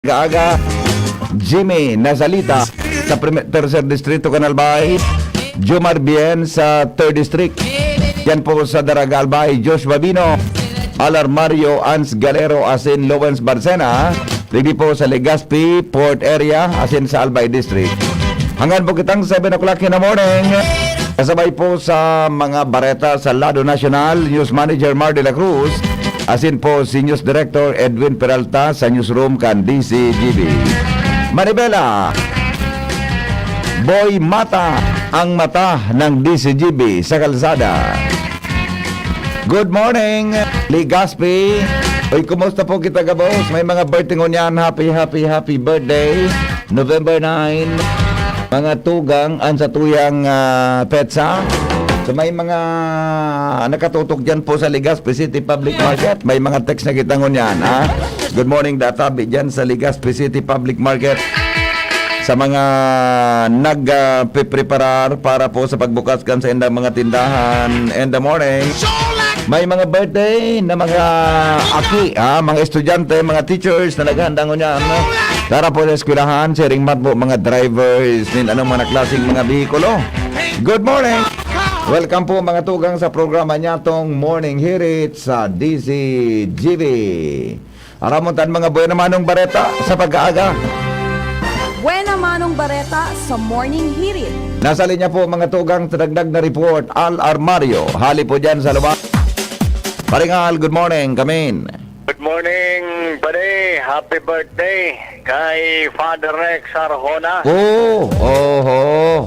Gaaga Jimmy Nazalita sa Tercer Distrito Canalbay, Jomar Bien sa 3rd District. Yan po sa Daraga Albay, Josh Babino, Alar Mario Ans Galero asin Lowens Barcena. Ligi po sa Legazpi Port Area asin sa Albay District. Hanggang po kitang 7 o'clock in the morning. Kasabay po sa mga bareta sa Lado Nacional, News Manager Mar de la Cruz, asin po si News Director Edwin Peralta sa Newsroom kan DCGB. Manibela, Boy Mata, ang mata ng DCGB sa kalsada. Good morning, Legazpi. Uy, kumusta po kita ka, boss? May mga birthday ngunyan. Happy birthday. November 9. Mga tugang ang sa tuyang petsa. So may mga nakatutok dyan po sa Legazpi City Public Market. May mga text na kita ngunyan, ha? Good morning, databi dyan sa Legazpi City Public Market. Sa mga nagpipreparar para po sa pagbukas kan sa indang mga tindahan in the morning. May mga birthday na mga aki, mga estudyante, mga teachers na naghahanda ngunyan. Tara po sa eskwelahan, sharing mat po mga drivers, anong mga klaseng mga bihikulo. Good morning! Welcome po mga tugang sa programa niya tong Morning Hirit sa DCGB. Aramontan mga buhay namanong bareta sa pag-aaga. Buena Manong Bareta sa Morning Hirit. Nasa linya po mga tugang tadagdag na report, Al Armario. Hali po dyan sa lupa. Paringal, good morning, kamin. Good morning, buddy. Happy birthday kay Father Rex Arjona. Oh.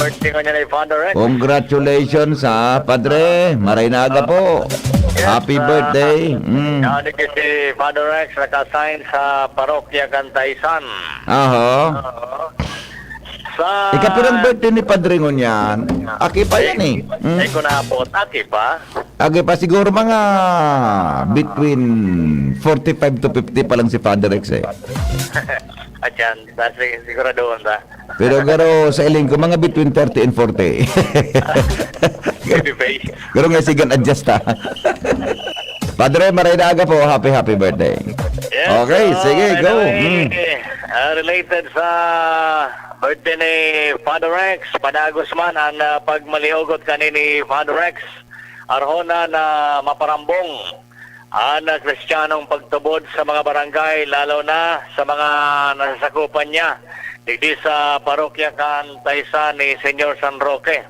Birthday ko niya ni Father Rex. Congratulations ha, Padre. Maray na aga po. Happy birthday. Ano si Father Rex nakasign sa Parokya Cantaysan. Aho. Sa... Ikapirang birthday ni Padre ngunyan. Aki pa yan eh. Ay ko na po, taki pa. Aki pa siguro mga between 45 to 50 pa lang si Father Rex eh. At yan, siguro doon ta. Pero garo sa iling ko, mga between 30 and 40. Baby face. Garo nga sigan adjust ha. Padre, maray na aga po. Happy birthday. Yes, Okay, sige, go. Related sa birthday ni Father Rex, Padagos man ang pagmaliugot kanini Father Rex Arjona na maparambong ang Kristiyanong pagtubod sa mga barangay, lalo na sa mga nasasakupan niya digdi sa parokya kan Taysan ni Senyor San Roque.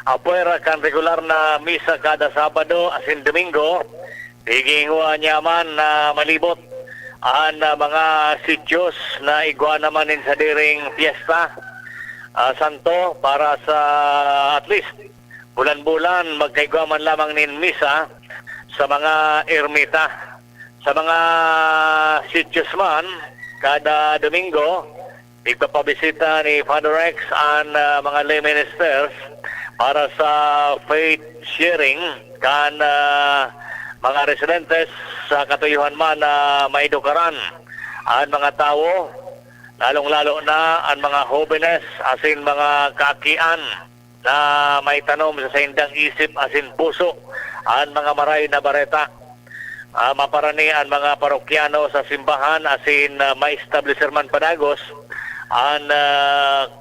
Apuera kan regular na misa kada Sabado asin Domingo, higinguha niya man na malibot ang mga sityos na igwa naman sa diring piyesta santo para sa at least bulan-bulan magkaigwa man lamang nin misa sa mga ermita. Sa mga sityos man, kada Domingo, ipapabisita ni Father Rex ang mga lay ministers para sa faith sharing kan mga residentes sa katuyuhan man na maidukaran ang mga tao, lalong-lalo na ang mga jóvenes asin mga kaakian na may tanom sa indang isip asin puso ang mga maray na bareta. Maparani ang mga parokyano sa simbahan asin may establisher man Padagos ang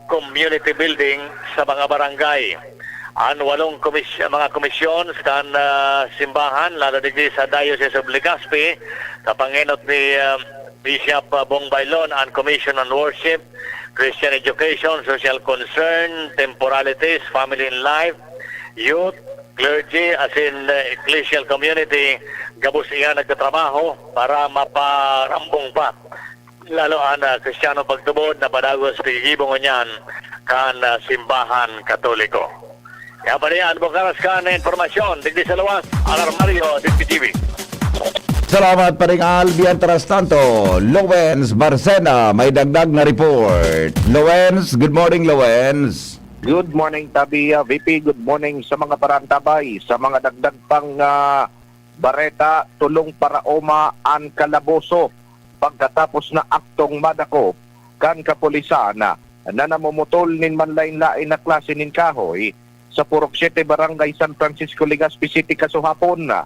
community building sa mga barangay. Ang 8 mga komisyon sa simbahan, lalo digdi sa Diocese of Legazpi, kapanginot ni Bishop Bong Bailon, ang Commission on Worship, Christian Education, Social Concern, Temporalities, Family and Life, Youth, Clergy, as in Ecclesial Community, gabos iya nagtatrabaho para maparambong pa. Lalo ang Kristiyano pagtubod na Padagos pigibong niyan kan simbahan Katoliko. Kaya pa niya, advokaras ka na informasyon. Digdi sa lawas, Alar Mario, DCGB. Salamat pa rin Albian Trastanto. Lowens Barcena, may dagdag na report. Lowens, good morning Lowens. Good morning, Tabia. VP, good morning sa mga parantabay, sa mga dagdag pang bareta, tulong para oma ang kalaboso. Pagkatapos na aktong madako, kan kapulisana, na namumutol nin manlain-lain na klase nin kahoy, sa Purok 7 Barangay San Francisco, Legazpi City, Kasuhapon na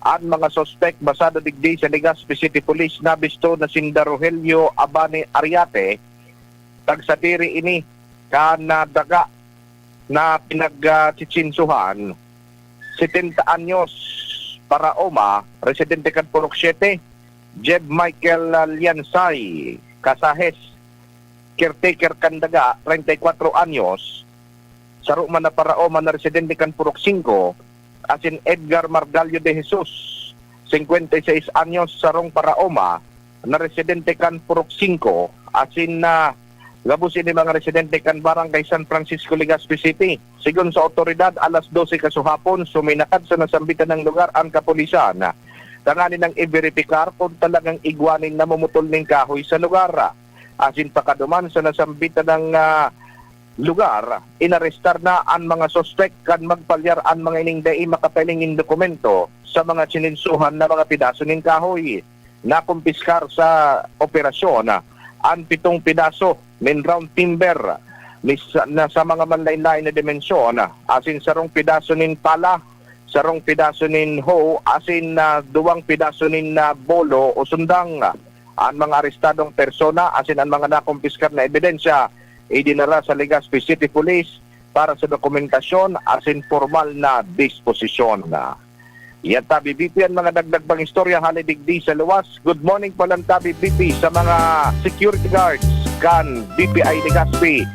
ang mga sospek basado digdi sa Legazpi City Police na bisto na sinda Rogelio Abane Ariate tagsatiri ini kana daga na pinagtsitsinsuhan 70 anyos para Oma, residente kan Purok 7, Jeb Michael Liansay, Kasahes, caretaker kan daga, 34 anyos, Saruman na para Oma na residente kan Purok 5, asin Edgar Margalio de Jesus, 56 anyos, sarong para Oma, na residente kan Purok 5, asin na gabos ini mga residente kan Barangay San Francisco, Legazpi City. Sigon sa otoridad, alas 12 kasuhapon, suminakad sa nasambitan ng lugar ang kapulisan. Tanganin ng i-verify kung talagang igwanin na mamutol ng kahoy sa lugar. Asin pakaduman sa nasambitan ng lugar, inarestar na ang mga sospek kan magpalyar ang mga iningday makapelingin dokumento sa mga sininsuhan na mga pidaso ng kahoy. Nakumpiskar sa operasyon ang 7 pidaso min round timber na sa mga manlain-lain na dimensyon, asin sarong pidaso nin pala, sarong pidaso nin ho, asin 2 pidaso nin bolo o sundang. Ang mga arestadong persona, asin ang mga nakumpiskar na ebidensya, idinala sa Legazpi City Police para sa dokumentasyon, asin formal na disposisyon. Yan tabi BP ang mga dagdag pang istorya halidigdi sa luwas. Good morning po lang tabi BP sa mga security guards kan BPI Legazpi.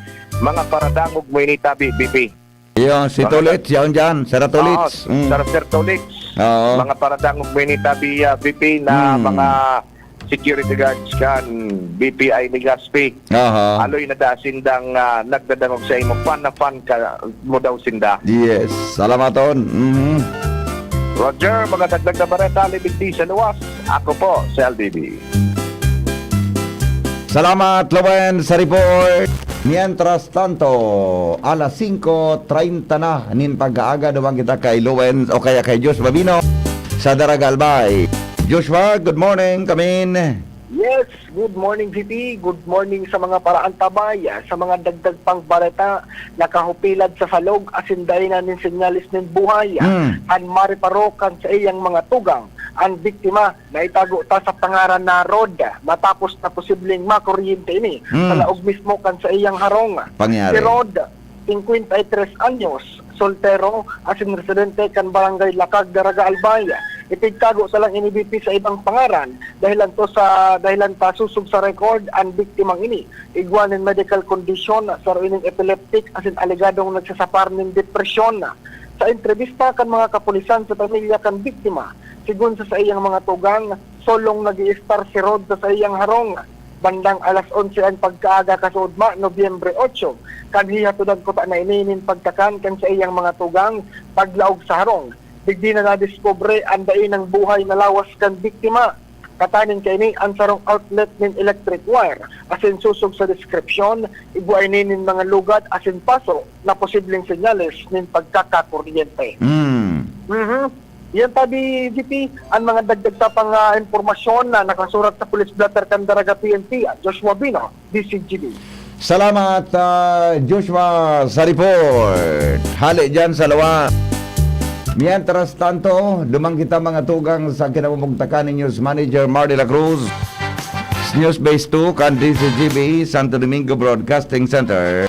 Mga paradangog mo ini tabi BP. Yung si Tulits, yun dyan, Sir Tulits. Sir Tulits. Oo. Mga paradangog mo ini tabi BP na mga security guards kan BPI Legazpi. Aloy na da sindang nagdadangog sa imo fan na fan ka mo daw sinda. Yes, salamaton. Roger, mga dagdag na bareta, libigti sa luwas. Ako po, si LDB. Salamat, Lowen, sa report. Mientras tanto, alas 5:30 na, nin pag-aaga naman kita kay Lowen o kaya kay Joshua Babino sa Daragalbay. Joshua, good morning, come in. Yes, good morning VP, good morning sa mga paraan tabay, sa mga dagdag pang bareta, nakahupilad sa salog, asinday na nin senyalis nin buhay, an mariparokan sa iyang mga tugang, ang biktima na itago ta sa pangaran na Rod, matapos na posibleng makuryente ini, sa laog mismo kan sa iyang harong. Pangyari. Si Rod, 53 anyos, soltero, asin residente kan Barangay Lakag, Daraga Albay. Itigtago sa lang ini-BP sa ibang pangaran dahilan pa susub sa record ang biktimang ini. Igwanin medical condition sa ruining epileptic asin alegadong nagsasapar ng depresyon. Sa entrevista kan mga kapulisan sa pamilya kan biktima, sigun sa iyang mga tugang, solong nag-i-star si Rod sa iyang harong. Bandang alas 11 ang pagkaaga kasudma, Nobyembre 8, kanhiya tudad ko ta na ininin pagtakan kan sa iyang mga tugang, paglaog sa harong. Digdi na nadiskubre ang dain ng buhay na lawas kan biktima. Katanin kay ni ang sarong outlet ng electric wire. Asin susog sa description, ibuay ninin mga lugat asin paso na posibleng senyales ng pagkakakuryente. Yan tabi, VP, ang mga dagdag sa pang impormasyon na nakasurat sa Police Blotter kan Daraga PNP, Joshua Bino, DCGD. Salamat, Joshua, sa report. Hali dyan sa lawa. Mientras tanto, lumang kita mga tugang sa kinamumugtakan ni News Manager Mar de la Cruz. News Base 2, kan DCGB, Santo Domingo Broadcasting Center.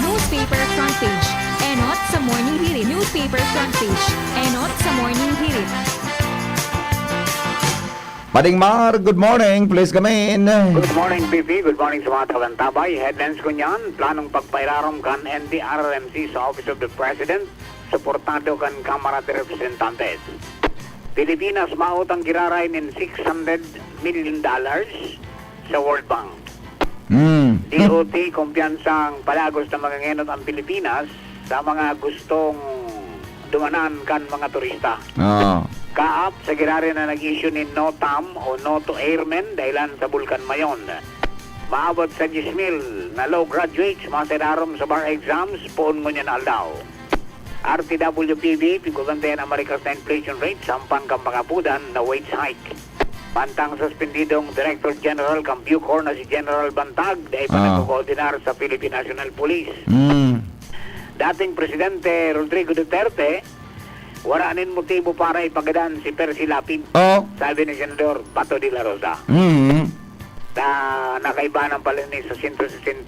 Newspaper front page. Enot sa Morning Hirit. Newspaper front page. Enot sa Morning Hirit. Pading Mar, good morning. Please come in. Good morning, BP. Good morning sa mga talantabay. Headlines ko niyan, planong pagpairarom kan NDRRMC sa Office of the President, suportado kan Kamara de Representantes. Pilipinas mautang giraray ng $600 million sa World Bank. DOT, kumpiyansang palagos na magangenot ang Pilipinas sa mga gustong dumanan kan mga turista. Kaap sa girari na nag-issue ni NOTAM o No to Airmen dahilan sa Bulkan Mayon. Maabot sa 10,000 na low graduates matirarom sa bar exams poon mo niya na aldaw. RTWPB, pigugantayan America's na inflation rate, sampan kang pangapudan na wage hike. Pantang suspendidong Director General kang Bucor na si General Bantag dahil pa nagko-koordinar sa Philippine National Police. Dating Presidente Rodrigo Duterte wala nin motibo para ipagadaan si Percy Lapid. Oh. Sabi ni Senador Bato de la Rosa. Mm. Na nakaibanan pala ni sa 160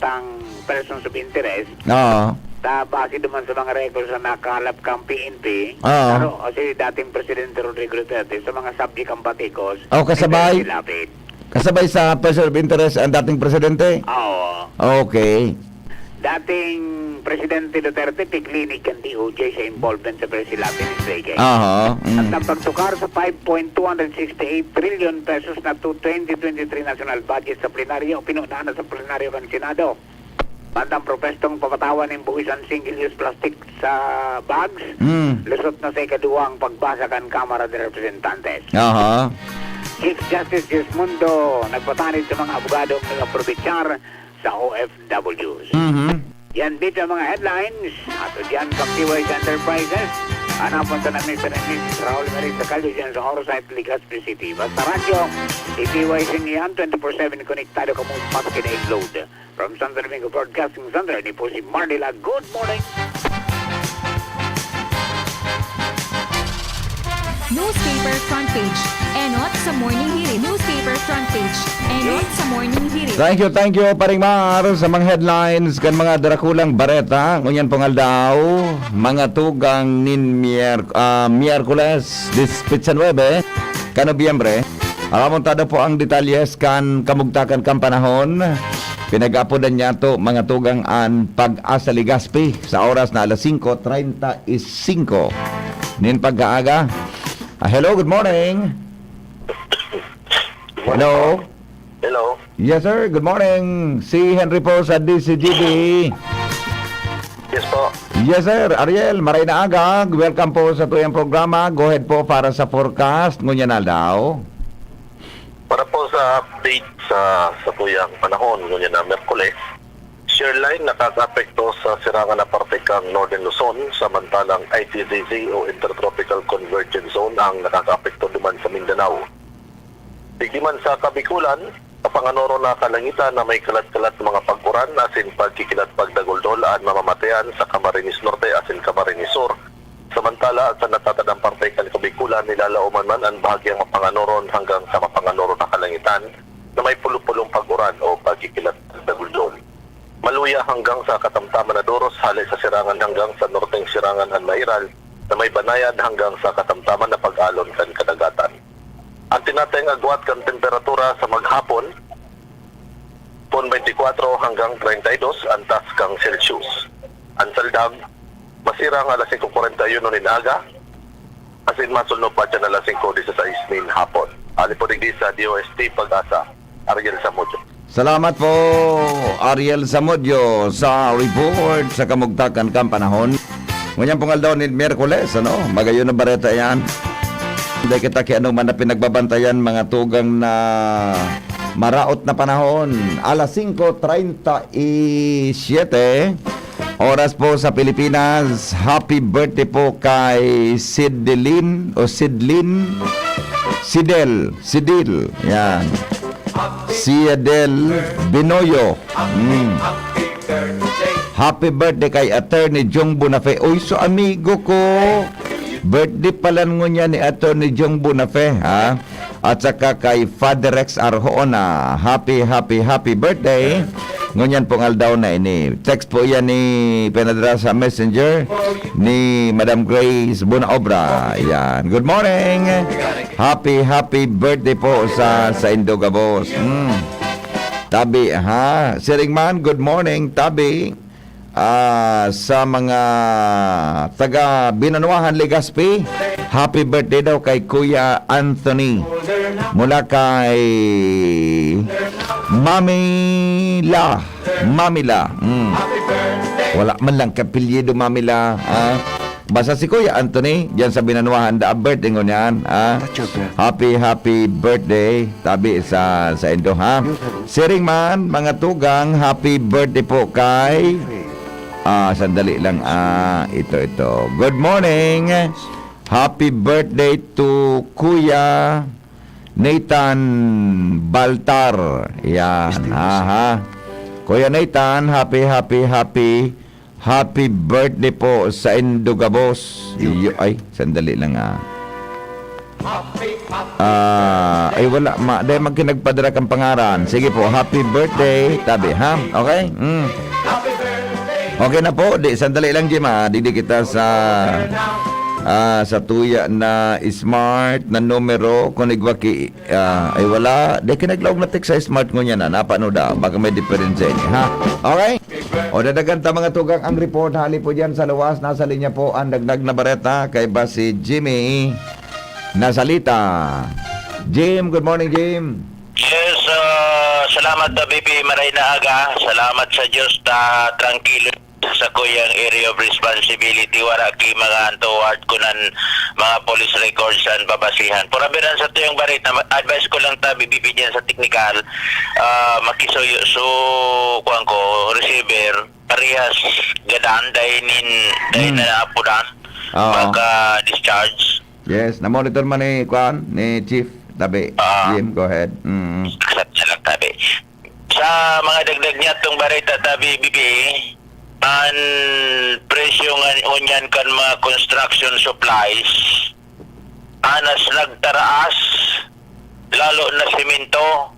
persons of interest. Oo. Na base naman sa mga records na nakalap kang PNP. Oo. Pero si dating Presidente Rodrigo Duterte sa mga subject ang batikos. Oh, kasabay? Si Percy Lapid. Kasabay sa person of interest ang dating presidente? Oo. Okay. Dating Presidente Duterte, piglinig ang DOJ sa involvement sa Percy Lapid Estrella. Aha. At napagtukar sa 5.268 trillion pesos na 2023 national budget sa plenaryo o pinunahan na sa plenaryo ng Senado. Bandang propestong papatawan ng buwisan single-use plastic sa bags, lusot na sa ikaduwang pagbasa kan Kamara de Representantes. Aha. Chief Justice Gismundo nagpatanid sa mga abogado ng mga probinsyar sa OFWs. Yan dito ang mga headlines. At yan pag-Tiwais Enterprises. Hanapon sa namin sa Mrs. Raul Marisa Calio dyan sa Horosite, Legazpi City. Basta radyo, Tiwais yan 24/7 konektado ka mong maskinig load. From Santo Domingo Broadcasting Center, ni po si Marnila. Good morning! Newspaper front page. Enot sa morning hirit. Newspaper front page. Enot sa morning hirit. Thank you, Paring Mar, sa mga headlines kan mga darakulang bareta. Ngunyan pongaldaw, mga tugang nin Miyerkules, dis Pitsan Webe, ka Nobyembre. Alamontado po ang detalyes kan kamugtakan kan panahon. Pinag-apodan niya to mga tugang an Pag-asa Legazpi sa oras na alas 5:35. Nin pagkaaga. Hello, good morning. Hello. Hello. Yes, sir. Good morning. Si Henry po sa DCGB. Yes po. Yes, sir. Ariel, maray na agag. Welcome po sa tuyang programa. Go ahead po para sa forecast. Ngunyan na daw. Para po sa update sa tuyang panahon, ngunyan na Merkules, shear line nakaka-apekto sa sirangan na parte kang Northern Luzon, samantalang ITZZ o Intertropical Convergence Zone ang nakaka-apekto naman sa Mindanao. Tigiman sa Kabikulan, kapanganoro na kalangitan na may kalat-kalat mga pagkuran asin pagkikilat pagdagoldol at mamamatayan sa Camarines Norte asin Camarines Sur. Samantala sa natatadang parte kan Kabikulan nilalauman man ang bahagyang mapanganoron hanggang sa mapanganoron na kalangitan na may pulupulong pagkuran o pagkikilat pagdagoldol. Maluya hanggang sa katamtaman na Doros, halay sa sirangan hanggang sa norteng sirangan ng Mairal na may banayad hanggang sa katamtaman na pag-alon kan kadagatan. Ang tinatayang agwat kan temperatura sa maghapon, 24 hanggang 32 antas kang Celsius. Ang saldag, masirang alas 5:41 nin aga, asin masulno pa dyan alas 5:16 nin hapon. Alipodigdi sa DOST Pag-asa, Ariel Samudyo. Salamat po, Ariel Samudyo, sa report sa kamugtakan kang panahon. Ngunyan pong aldaw ni Miyerkules, ano? Magayon na bareta yan. Hindi kita kaya man na pinagbabantayan mga tugang na maraot na panahon. Alas 5:37 oras po sa Pilipinas. Happy birthday po kay Sidil. Yan. Si Adel Binoyo. Happy birthday kay Attorney Jong Bunafe. Uy, so amigo ko. Birthday pala niya ni Attorney Jong Bunafe, ha? At saka kay Father Rex Arjona. Happy birthday. Ngunyan pong aldaw na ini. Text po yan ni Penadra sa Messenger ni Madam Grace Bunaobra. Yan. Good morning. Happy birthday po sa Indogabos. Tabi, ha? Siringman, good morning, Tabi. Sa mga taga Binanuahan, Legazpi, happy birthday daw kay Kuya Anthony mula kay Mamila. Wala man lang kapilyedo Mamila. Basta si Kuya Anthony diyan sa Binanuahan, da birthday ngo niyan. Happy birthday tabi sa Indo, ha. Siringman, mga tugang, happy birthday po kay sandali lang. Ito. Good morning. Happy birthday to Kuya Nathan Baltar. Yan. Kuya Nathan, happy Happy birthday po sa Indugabos. Ay, sandali lang ay wala dahil magkinagpadara kang pangaran. Sige po, happy birthday tabi ha. Okay? Okay na po. Sandali lang Jim Didi kita sa tuya na smart na numero kung igwaki ay wala di kinaglaog na text sa smart ko niya na napano da baka may diferensya niya ha. Okay? O dadagan ta mga tugang ang report hali po dyan sa luwas. Nasa linya po ang dagdag na bareta kay ba si Jimmy Nazalita. Jim, good morning Jim. Yes, salamat BP Maray na aga. Salamat sa Diyos tranquilo sa kuyang area of responsibility wala ki mga antoward kunan mga police records and babasihan. Purabiran sa tuyong barit na advice ko lang BP dyan sa technical makisuyo so kuang ko receiver parehas gadan dahil na naapudan maka discharge. Yes, na-monitor man ni Chief Tabi. Jim, go ahead. Salamat tabi. Sa mga dagdag niya itong barita tabi BP ang presyo nga unyan kan mga construction supplies anas nagtaraas lalo na simento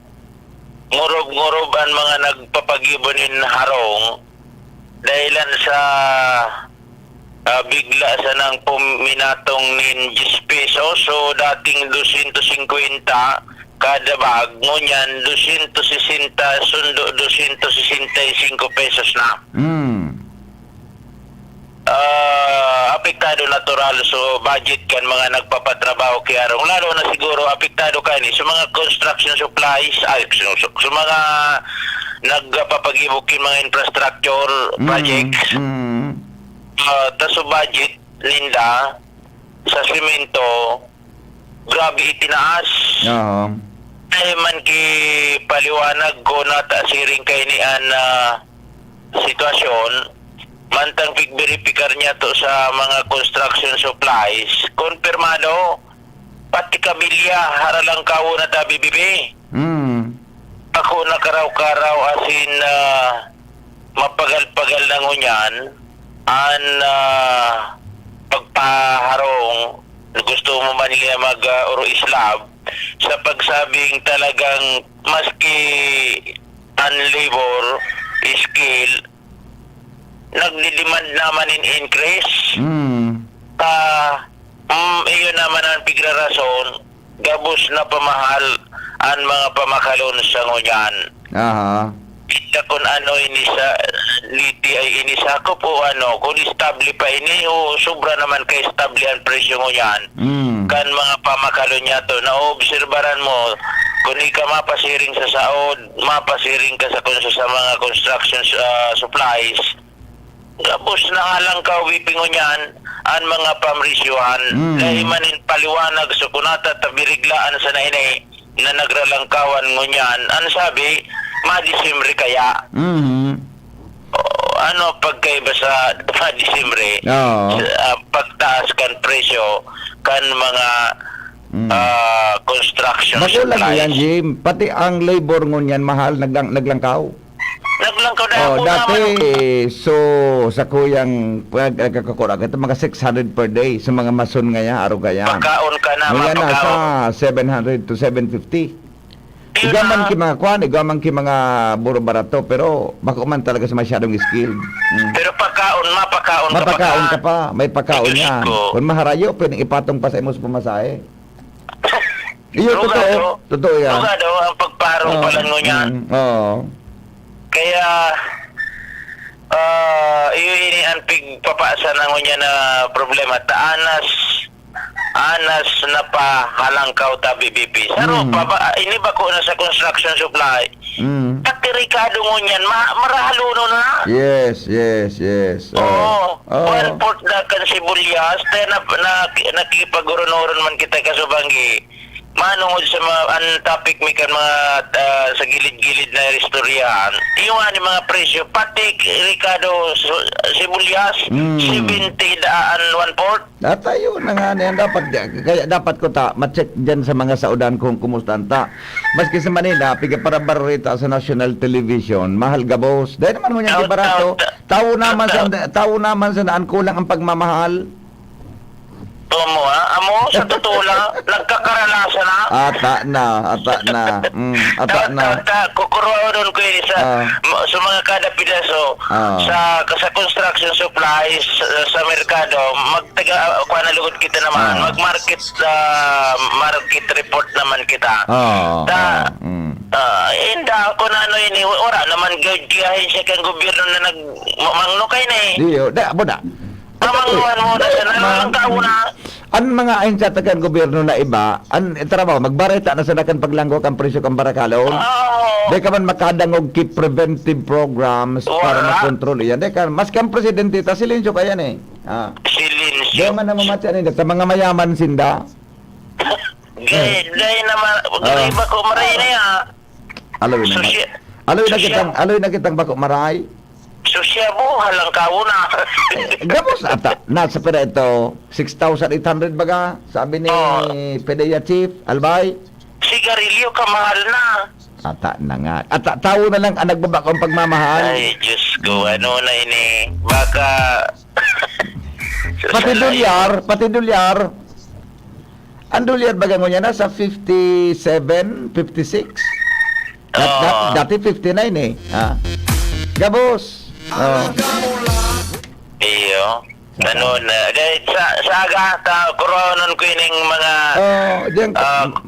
ngurob-ngurob ang mga nagpapagibonin harong dahilan sa bigla sa nang puminatong nin 10 pesos so dating 250 kada bag ngunyan 260 sundo 265 pesos na. Apektado natural so budget kan mga nagpapatrabaho kay arong lalo na siguro apektado kani sa mga construction supplies sa mga nagpapagibukin mga infrastructure projects. Taso budget linda sa simento grabe itinaas. Ay man ki paliwanag ko na siring kay ni sitwasyon mantang pigberipikar niya to sa mga construction supplies konfirmado pati kabilya haralang kawo na tabi bibi. Ako nakaraw-karaw asin mapagal-pagal na ngunyan an pagpaharong gusto mo man nila mag-uro islab sa pagsabing talagang maski ang labor skill nagdidemand naman in increase iyon naman ang pigrarason gabos na pamahal ang mga pamakalon sa ngunyan. Kita kung ano inisa liti ay inisa ko po kung stable pa ini o sobra naman kay stable ang presyo mo yan kan mga pamakalo niya to naobserbaran mo kung di ka mapasiring sa saod mapasiring ka sa mga construction supplies gabos na halang ka wipingo niyan ang mga pamrisyuhan dahil manin paliwanag so kunata tabiriglaan sa nainay na nagralangkawan mo niyan ang sabi ma-Disimbre kaya. Pagkaiba sa ma-Disimbre, pagtaas kan presyo kan mga construction magulang supplies. yan, Jim. Pati ang labor ngunyan mahal naglangkaw. Naglangkaw na ako dati, so sa kuyang kakakura, ito mga 600 per day sa mga mason ngayon, araw kaya. Pagkaon ka na, ngayon mapagkaon. nasa 700 to 750. Igaman ki mga kwan, igaman ki mga buro barato, pero bako man talaga sa masyadong skill. Pero mapakaon ka pa, may pakaon yan. Kung maharayo, pwedeng ipatong pa sa imos pumasahe. Iyo, totoo yan. Lugado, ang pagparong pala mo yan. Kaya, iyo ini ang pigpapasa na niya na problema. Anas na pa halangkaw tabi BP. Saro, ini ba ko na sa construction supply? Pati Ricardo mo niyan, marahaluno na. Yes. One-fourth na kan sibulyas, tayo nakikipag-uron-uron man kita kasubanggi. Manungod sa mga topic may kan mga sa gilid-gilid na restoryahan. Yung mga presyo, pati Ricardo sibulyas, 70 daan 1/4. Tayo na nga yan dapat kaya dapat ko ma-check diyan sa mga saudan kung kumusta ta. Maski sa Manila, piga para barita sa national television, mahal gabos. Dahil naman mo niya barato. Tao naman sa naan kulang ang pagmamahal. Mo amo sa totoo lang nagkakaranasan na. Ata na. Kukuroon ko yun sa mga kada pidaso sa construction supplies sa merkado magtaga kuha na lugod kita naman mag-market market report naman kita. Inda ako na ano yun ora naman gayahin siya kang gobyerno na nagmangnukay na eh. Diyo, boda. Mamangnuhan mo na siya na tao na. Ang mga ayon sa tagan gobyerno na iba, trabaho, magbareta na sa nakan paglanggok ang presyo kang barakalon. Di ka man makadangog keep preventive programs para makontrol yan. Di ka, mas kang presidente, ta silensyo ka yan eh. Silensyo. Di man na mamatyan eh, sa mga mayaman sinda. Gaya naman, gaya ba ko maray na yan? Aloy na kitang bako maray. Susya mo, halang kauna. Gabos ata. Nasa pera ito, 6,800 baga, sabi ni PDEA Chief Albay. Sigarilyo ka mahal na. Ata na nga. Ata, tao na lang ang nagbabak ang pagmamahal. Ay, Diyos ko, ano na ini. Baka... Pati dolyar. Ang dolyar baga mo niya na sa 57, 56. Dati 59 eh. Ha? Gabos. Iyo. Ano na. Dahil sa aga, kuronon ko yun mga... diyan,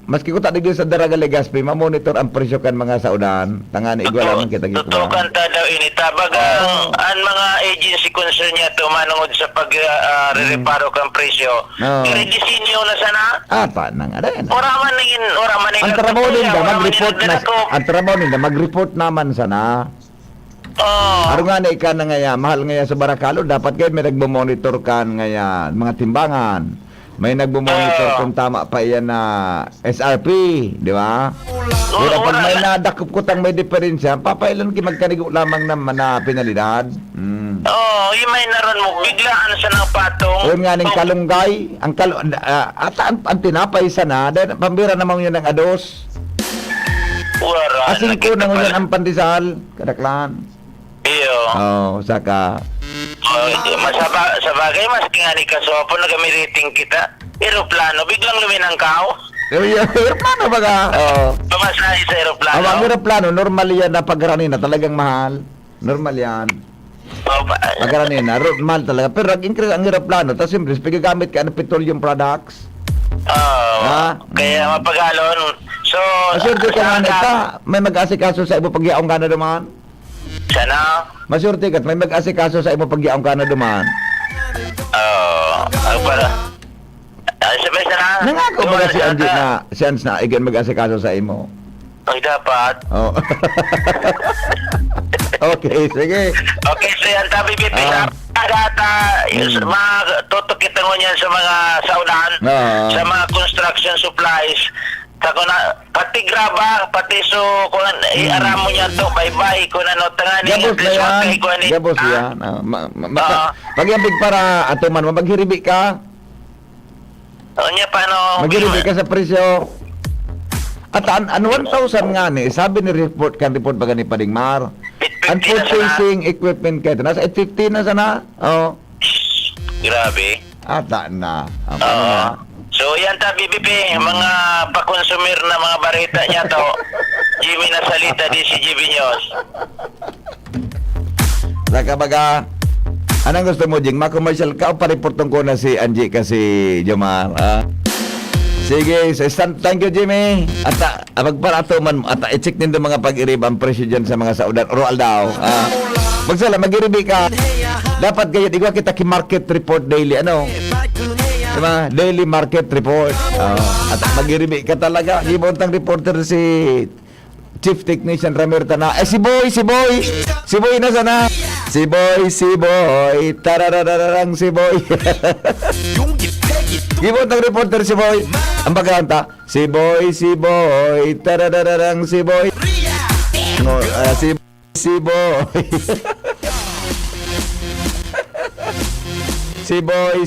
maski ko tadig sa Daraga Legazpi, mamonitor ang presyo kan mga saudan. Tangan, igwala man kita gikuha. Tutukan ta daw ini. Tabag ang mga agency concern niya to manungod sa pag-reparo kang presyo. I-redisinyo na sana. Ata na nga rin. Oraman Ang trabaho ninda, mag-report na. Ang trabaho ninda, mag-report naman sana. Aro nga na ikan na ngaya, mahal ngaya sa Barakalo, dapat kayo may nagmamonitor kan ngaya, mga timbangan. May nagmamonitor kung tama pa yan na SRP, di ba? Pero pag may nadakop ko tang may diferensya, papailan ki magkanigo lamang naman na penalidad. Yung may naron mo, biglaan sa nang patong. Yun nga ning kalunggay, ang tinapay sana, dahil pambira naman yun ng ados. Asing ko nang yun ang pandesal, kadaklan. Iyo. Saka. Sa bagay, mas kingani ka so po nagamiriting kita. Aeroplano, biglang luminang kao. Aeroplano ba ka? Pamasahe sa aeroplano. Ang aeroplano, normal yan na pagkarani na talagang mahal. Normal yan. Pagkarani na, mahal talaga. Pero nag-increase ang aeroplano, tapos siyempre, pagagamit ka ng petroleum products. Kaya mapagalon. So, masurte ka nga nita, may mag-asikaso sa ibo pagyaong ka na duman. Sana? Masurte ka, may mag-asikaso sa ibo pagyaong ka na duman. Para. Sabay sana? Nangako ba si Angie na, chance na, igan mag-asikaso sa imo? Ay, dapat. Okay, sige. Okay, so yan, tabi pipila. Tutukit mo yan sa mga saudan, sa mga construction supplies. Tako na, pati graba, pati so, kung i-aram mo niya to, bye-bye, kung ano, tangani. Gabos yan. Pagyambig para ato man, maghiribi ka. Niya, paano? Maghiribi ka sa presyo. At an 1,000 nga ni, sabi ni report baga ni Padingmar. Ang purchasing equipment kayo, nasa 850 na sana. Grabe. Ata na. So yan ta BBP, mga pa-consumer na mga barita niya to. Jimmy na salita di si GB News. Saka baga, anong gusto mo, Jing? Ma-commercial ka o pariportong ko na si Angie kasi Jomar? Sige, thank you, Jimmy. At magparato man, at i-check din mga pag-irib ang presyo dyan sa mga saudan. Roal daw. Magsala, mag-iribi ka. Dapat kayo, igwa kita ki-market report daily. Ano? Diba? Daily market report. At mag-iribi ka talaga. Ibuntang reporter si Chief Technician Ramir Tana. Si Boy na sana. Si Boy. Tararararang si Boy. Ibuntang reporter si Boy. Ang pagkanta, si Boy. Tararararang si Boy. Si Boy.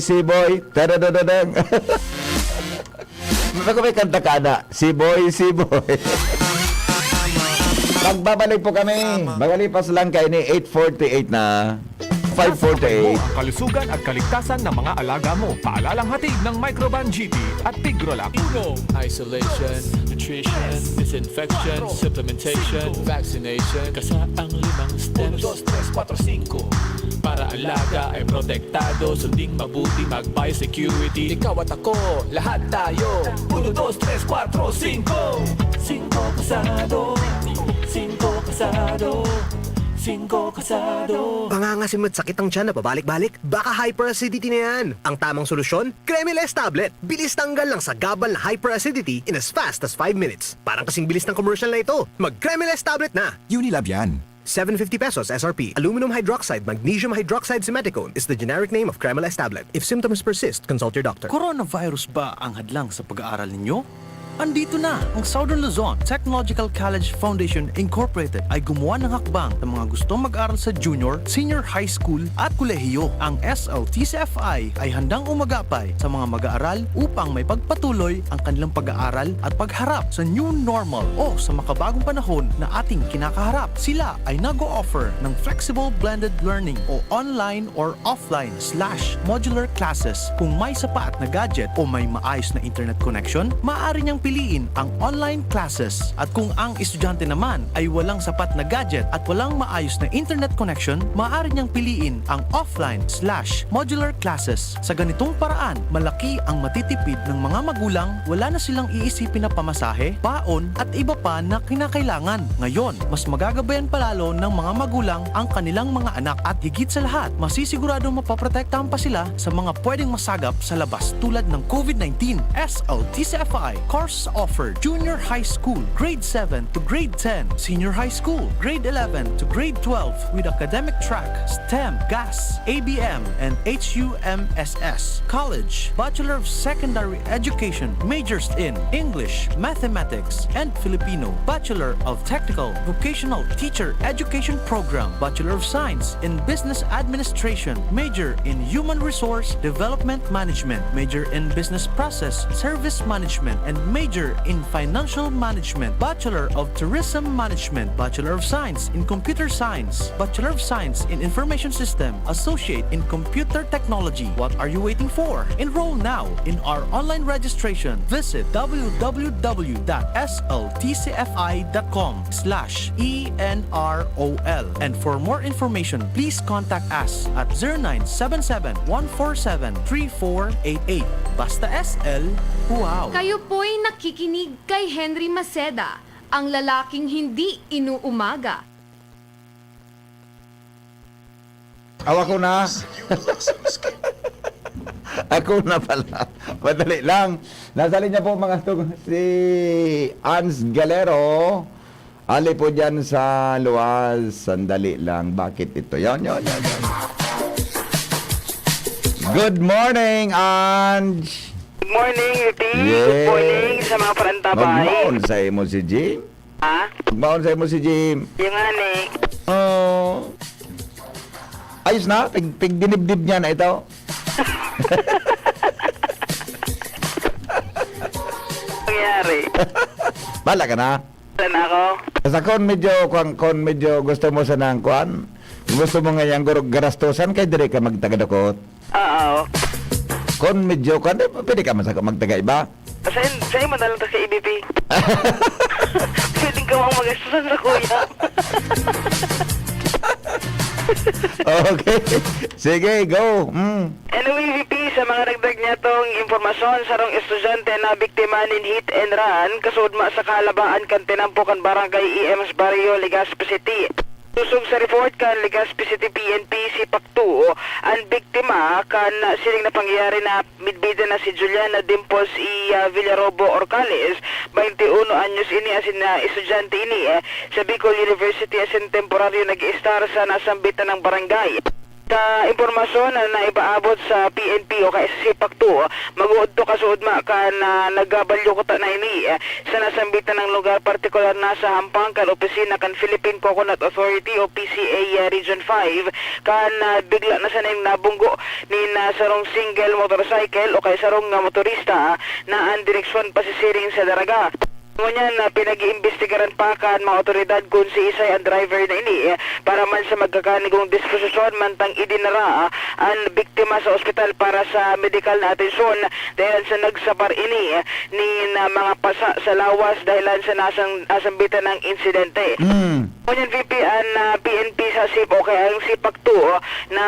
Si Boy. Tadadadadang. May kanta ka na. Si Boy. Magbabalik po kami. Magalipas lang kayo ni 8:48 na. Sabay mo 5:48. ang kalusugan at kaligtasan ng mga alaga mo. Paalalang hatid ng Microban GT at Tigrolac. Isolation, nutrition, disinfection, supplementation, vaccination. Kasaang 5 steps. 1, 2, 3, 4, 5. Para alaga ay protektado. Sunding mabuti, mag-biosecurity. Ikaw at ako, lahat tayo. 1, 2, 3, 4, 5. 5 kasado. 5 kasado. 5 kasado. Pangangasim at sakit ang tiyan na pabalik-balik? Baka hyperacidity na yan. Ang tamang solusyon? Cremeles tablet. Bilis tanggal lang sa gabal na hyperacidity in as fast as 5 minutes. Parang kasing bilis ng commercial na ito. Mag-Cremeles tablet na. Unilab yan. 750 pesos SRP. Aluminum hydroxide, magnesium hydroxide simeticone is the generic name of Cremeles tablet. If symptoms persist, consult your doctor. Coronavirus ba ang hadlang sa pag-aaral ninyo? Andito na ang Southern Luzon Technological College Foundation Incorporated ay gumawa ng hakbang ng mga gustong mag-aral sa junior, senior high school at kolehiyo. Ang SLTCFI ay handang umagapay sa mga mag-aaral upang may pagpatuloy ang kanilang pag-aaral at pagharap sa new normal o sa makabagong panahon na ating kinakaharap. Sila ay nag-o-offer ng flexible blended learning o online or offline/modular classes. Kung may sapat na gadget o may maayos na internet connection, maaari niyang piliin ang online classes. At kung ang estudyante naman ay walang sapat na gadget at walang maayos na internet connection, maaari niyang piliin ang offline/modular classes. Sa ganitong paraan, malaki ang matitipid ng mga magulang, wala na silang iisipin na pamasahe, baon at iba pa na kinakailangan. Ngayon, mas magagabayan palalo ng mga magulang ang kanilang mga anak at higit sa lahat, masisiguradong mapaprotektahan pa sila sa mga pwedeng masagap sa labas tulad ng COVID-19. SLTCFI course offered junior high school, grade 7 to grade 10, senior high school, grade 11 to grade 12 with academic track, STEM, GAS, ABM, and HUMSS. College, Bachelor of Secondary Education, majors in English, Mathematics, and Filipino. Bachelor of Technical Vocational Teacher Education Program, Bachelor of Science in Business Administration, major in Human Resource Development Management, major in Business Process Service Management, and major in Financial Management, Bachelor of Tourism Management, Bachelor of Science in Computer Science, Bachelor of Science in Information System, Associate in Computer Technology. What are you waiting for? Enroll now in our online registration. Visit www.sltcfi.com/ENROL. And for more information, please contact us at 0977-147-3488. Basta SL, wow! Kayo po'y nakikinig kay Henry Maceda, ang lalaking hindi inuumaga. Ako na. Ako na pala. Madali lang. Nasa linya po mga tug si Ans Galero. Ali po dyan sa luwas. Sandali lang. Bakit ito? Yan. Good morning, Ange. Good morning, Ricky. Yes. Good morning sa mga parantabay. Magmaon sa imo si Jim. Ha? Magmaon sa imo si Jim. Yung ani. Oh. Ayos na. Pigdinibdib niya na ito. Nangyari. Bala ka na. Saan ako? Sa kon medyo gusto mo sa nang kuan. Gusto mo nga yung garastosan kay dire ka magtagadakot. Oo. Kon medyo kuan pwede ka magtaga iba. Sa'yo man lang sa EBP. Pwedeng ka mga magastusan sa kuya. Okay. Sige, go. Anyway, VP, sa mga dagdag niya tong impormasyon sa rong estudyante na biktima nin hit and run, kasudma sa kalabaan kan tinampukan barangay EMS Barrio, Legazpi City. Susog sa report kan Legazpi City PNP si Paktu, ang biktima kan siling na pangyayari na midbida na si Juliana Dimpos Villarobo Orcales, 21 anyos ini asin na estudyante ini sa Bicol University asin temporaryo nag-i-star sa nasambitan ng barangay. Sa impormasyon na naibaabot sa PNP o kay si Paktu, mag-uod to kasuod ma kan nagabalyo ko ta na ini sa nasambitan ng lugar partikular na sa Hampang kan opisina kan Philippine Coconut Authority o PCA Region 5 kan bigla na sa nang nabunggo ni sarong single motorcycle o kay sarong motorista na ang direksyon pasisiring sa daraga. Ngunyan na pinag-iimbestigaran pa kan mga otoridad kung si Isay ang driver na ini para man sa magkakanigong disposisyon mantang idinara ang biktima sa ospital para sa medical na atensyon dahil sa nagsapar ini ni na mga pasa sa lawas dahilan sa nasambitan ng insidente. Ngunyan VP ang PNP sa SIP o kaya ang SIPAC 2 na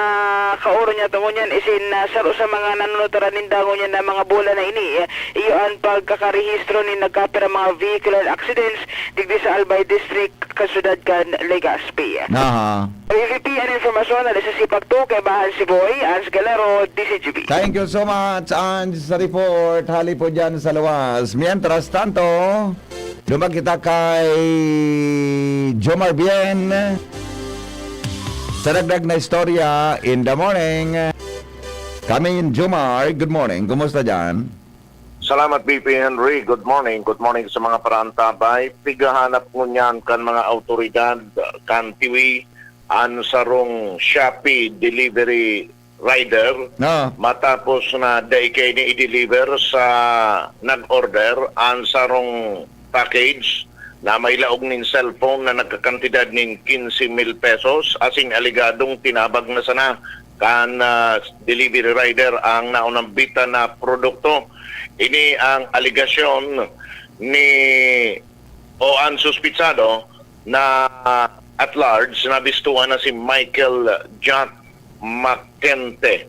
kauro niya ngunyan isin saro sa mga nanunotaran ninda ngunyan na mga bola na ini iyo ang pagkakarehistro ni nagkapira mga vehicular accidents digdi sa Albay District, Kasudad kan Legazpi. Aha. VP ang informasyon na sa SIPAC 2 kay Bahan Siboy, Ans Galero, DCGB. Thank you so much, Ange, sa report. Hali po dyan sa luwas. Mientras tanto, lumag kita kay Jomar Bien sa dagdag na istorya in the morning. Kami Jomar, good morning. Kumusta dyan? Salamat BP Henry. Good morning. Good morning sa mga parantabay. Pigahanap mo niyan kan mga autoridad kan tiwi an sarong Shopee delivery rider No. matapos na daikay ni i-deliver sa nag-order ang sarong package na may laog nin cellphone na nagkakantidad nin 15,000 pesos asing aligadong tinabag na sana kan delivery rider ang naunang bita na produkto. Ini ang aligasyon ni o ang suspitsado na at large na bistuhan na si Michael Jack Macante,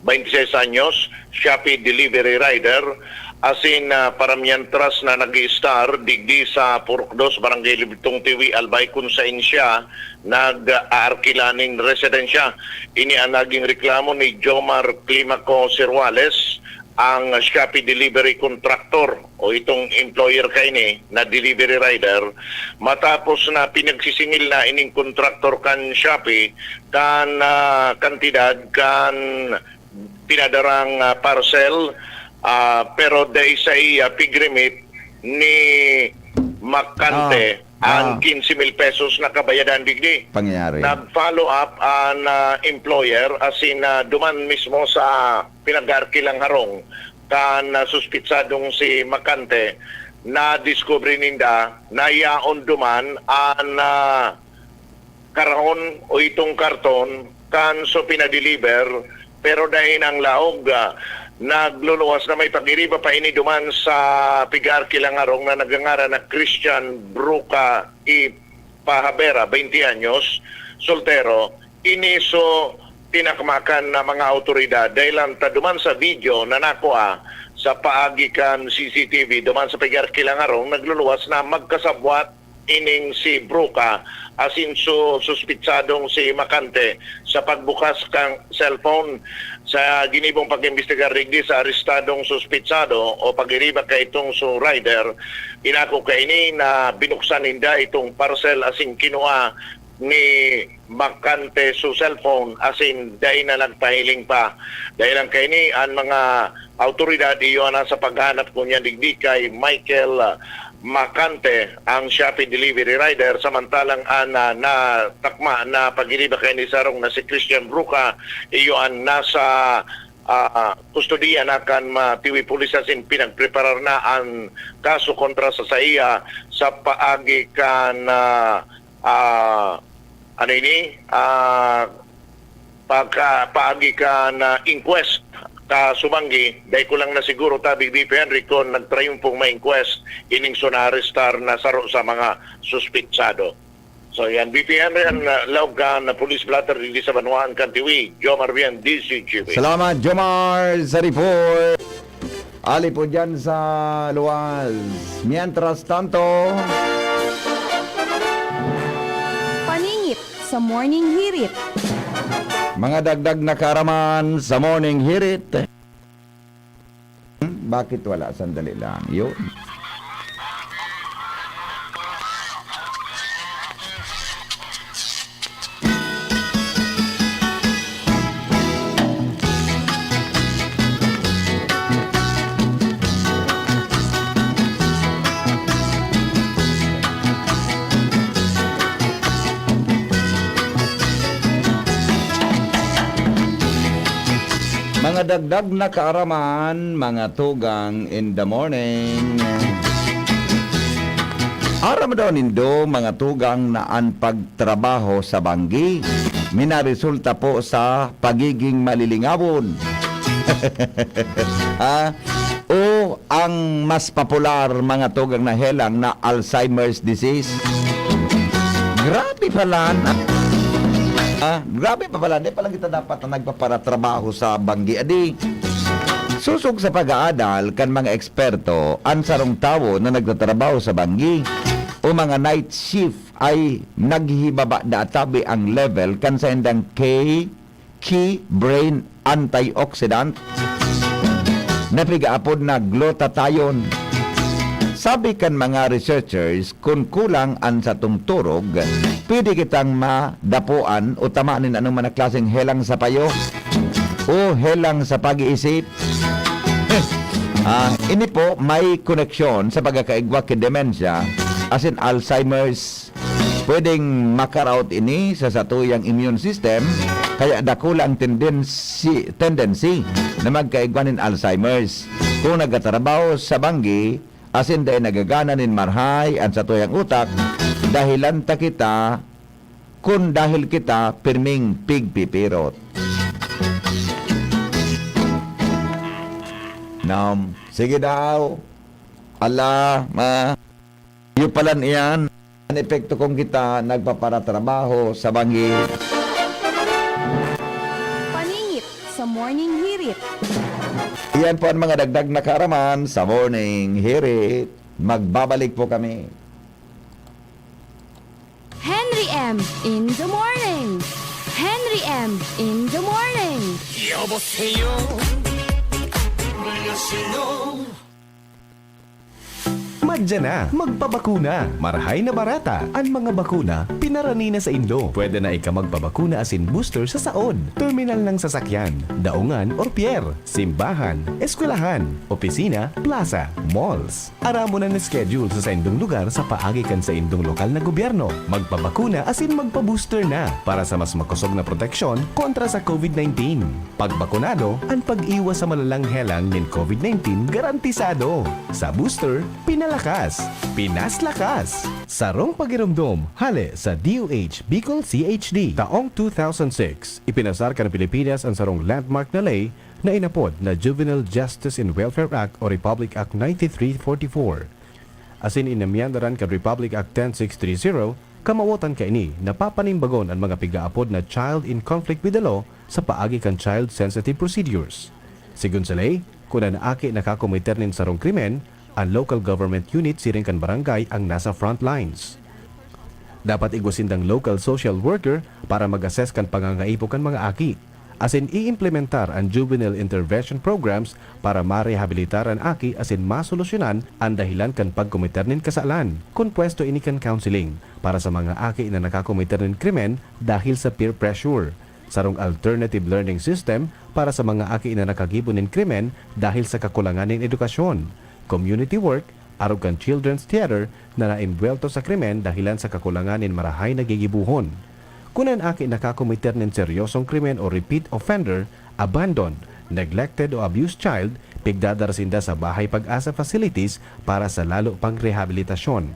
26 anyos, Shopee delivery rider, asin paramientras na nag-i-star digdi sa Purok 2, Barangay Libitong Tiwi, Albay kung saan siya nag-aarkilaning residensya. Ini ang naging reklamo ni Jomar Climaco Sirwales, ang Shopee delivery contractor o itong employer kaini na delivery rider, matapos na pinagsisingil na ining contractor kan Shopee kan kantidad kan pinadarang parcel pero dahil sa pigrimit ni Macante ang 15,000 pesos na kabayadan digdi. Pangyayari. Nag-follow up ang employer asin duman mismo sa pinag-arkilang harong kan suspitsadong si Macante na discovery ninda na yaon duman ang karahon o itong karton kan so pinadeliver pero dahil ang laog nagluluwas na may pag-iriba pa ini duman sa pigarkilang arong na nagangara na Christian Bruca y Pahabera, 20 anyos, soltero. Iniso tinakmakan na mga autoridad dahil ang duman sa video na nakuha sa paagikan CCTV duman sa pigarkilang arong nagluluwas na magkasabwat ining si Bruca asin suspitsadong si Macante sa pagbukas kang cellphone sa ginibong pag-imbestigar rigdi sa arestadong suspitsado o pag-iriba kay itong rider. Inako kay ini na binuksan ninda itong parcel asing kinuha ni Macante sa cellphone asin dahil na nagpahiling pa. Dahil lang kay ini ang mga autoridad iyon sa paghanap ko niya digdi kay Michael Macante ang Shopee delivery rider samantalang na takma na pag-iriba kay ni sarong na si Christian Bruca iyon nasa kustodiya na kan matiwi pulis asin pinagpreparar na ang kaso kontra sa iya sa paagi kan paagi kan inquest sumanggi, dahil ko lang na siguro tabi BP Henry kung nagtriumpong may inquest ining sonarestar na saro sa mga suspitsado. So yan, BP Henry ang laog ka na police blatter hindi sa Banuan Kantiwi, Jomar Bien, DCGB. Salamat Jomar sa report. Ali po dyan sa luwas. Mientras tanto, Paningit sa Morning Hirit. mga dagdag na karaman sa morning hirit. Bakit wala? Sandali lang. Yun. Mga Mga dagdag na kaaraman, mga tugang in the morning. Aram daw nindo mga tugang na ang pagtrabaho sa banggi, minaresulta po sa pagiging malilingawon. O ang mas popular mga tugang na helang na Alzheimer's disease. Grabe pala na. Grabe pa pala. Di pala kita dapat na nagpaparatrabaho sa banggi. Adi, susog sa pag-aadal kan mga eksperto ang sarong tao na nagtatrabaho sa banggi o mga night shift ay naghihibaba na tabi ang level kan sa indang key brain antioxidant na pigaapod na glutathione. Sabi kan mga researchers, kung kulang ang sa tungturog, pwede kitang madapuan o tamanin anong mga klaseng helang sa payo o helang sa pag-iisip. Ini po may koneksyon sa pagkakaigwa kay demensya, as in Alzheimer's. Pwedeng makaraut ini sa satuyang immune system, kaya dakula ang tendency na magkaigwanin Alzheimer's. Kung nagkatrabaho sa banggi, asin dahil nagagana nin marhay ang satuyang utak, dahilan ta kita, kung dahil kita pirming pigpipirot. Sige daw. Ala, yung palan iyan, ang epekto kong kita nagpaparatrabaho sa banggi. Paningit sa Morning Hirit. Iyan po ang mga dagdag na kaaraman sa Morning Hirit. Magbabalik po kami. Henry M. in the morning. Henry M. in the morning. Madya na, magpabakuna. Marahay na barata. Ang mga bakuna, pinarani na sa Indo. Pwede na ika magpabakuna asin booster sa saod, terminal ng sasakyan, daungan or pier, simbahan, eskwelahan, opisina, plaza, malls. Aramo na schedule sa indong lugar sa paagikan sa indong lokal na gobyerno. Magpabakuna asin magpa-booster na para sa mas makusog na proteksyon kontra sa COVID-19. Pagbakunado, ang pag-iwas sa malalang helang ng COVID-19 garantisado. Sa booster, pinalakas, pinaslakas. Sarong pagirumdom, hali sa DOH Bicol CHD. Taong 2006, ipinasar ka ng Pilipinas ang sarong landmark na lay na inapod na Juvenile Justice and Welfare Act o Republic Act 9344. Asin inamyandaran ka Republic Act 10630, kamawatan ka ini napapanimbagon ang mga pigaapod na child in conflict with the law sa paagi kan child-sensitive procedures. Sigun sa lay, kung naaki nakakomiter nin sarong krimen, ang local government unit siring kan barangay ang nasa front lines. Dapat igwasindang local social worker para mag-assess kan pangangaipo kan mga aki. Asin i-implementar ang juvenile intervention programs para marehabilitar ang aki asin masolusyonan ang dahilan kan pagkomiter nin kasalan. Kung pwesto ini kan counseling para sa mga aki na nakakomiter nin krimen dahil sa peer pressure. Sarong alternative learning system para sa mga aki na nakagibo nin krimen dahil sa kakulangan nin edukasyon. Community work, araw kan children's theater na naimbuelto sa krimen dahilan sa kakulangan nin marahay na gigibuhon. Kunan aki nakakomiter nin seryosong krimen o repeat offender, abandoned, neglected o abused child, pigdadarasinda sa bahay pag-asa facilities para sa lalo pang rehabilitasyon.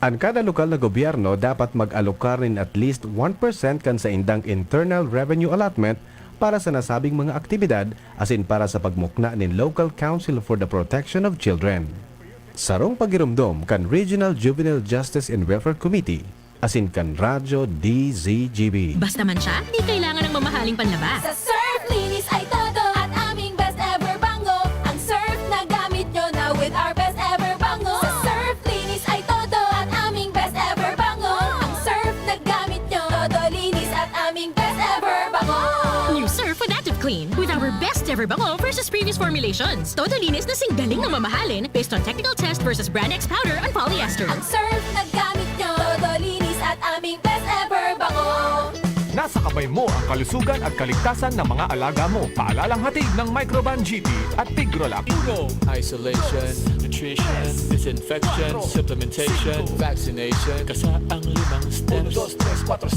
Ang kada lokal na gobyerno dapat mag-alokar rin at least 1% kan sa indang internal revenue allotment para sa nasabing mga aktibidad asin para sa pagmukna nin Local Council for the Protection of Children. Sarong pagirumdom kan Regional Juvenile Justice and Welfare Committee asin kan Radyo DZGB. Basta man siya, di kailangan ng mamahaling panlaba. Sa Surf Linis ay todo at aming best ever bango. Ang surf na gamit nyo na with our best ever bango. Sa Surf Linis ay todo at aming best ever bango. Ang surf na gamit nyo, todo linis at aming best ever bango. New Surf with Active Clean with our best ever bango versus previous formulations. Todo linis na singgaling na mamahalin based on technical test versus Brand X powder and polyester. Ang surf na gamit nyo, todo linis at aming best ever bango. Nasa kamay mo ang kalusugan at kaligtasan ng mga alaga mo. Paalalang hatid ng Microban GT at Tigrolac. Isolation, nutrition, nutrition, disinfection, supplementation, vaccination. Kasaang 5 steps. 1, 2, 3, 4,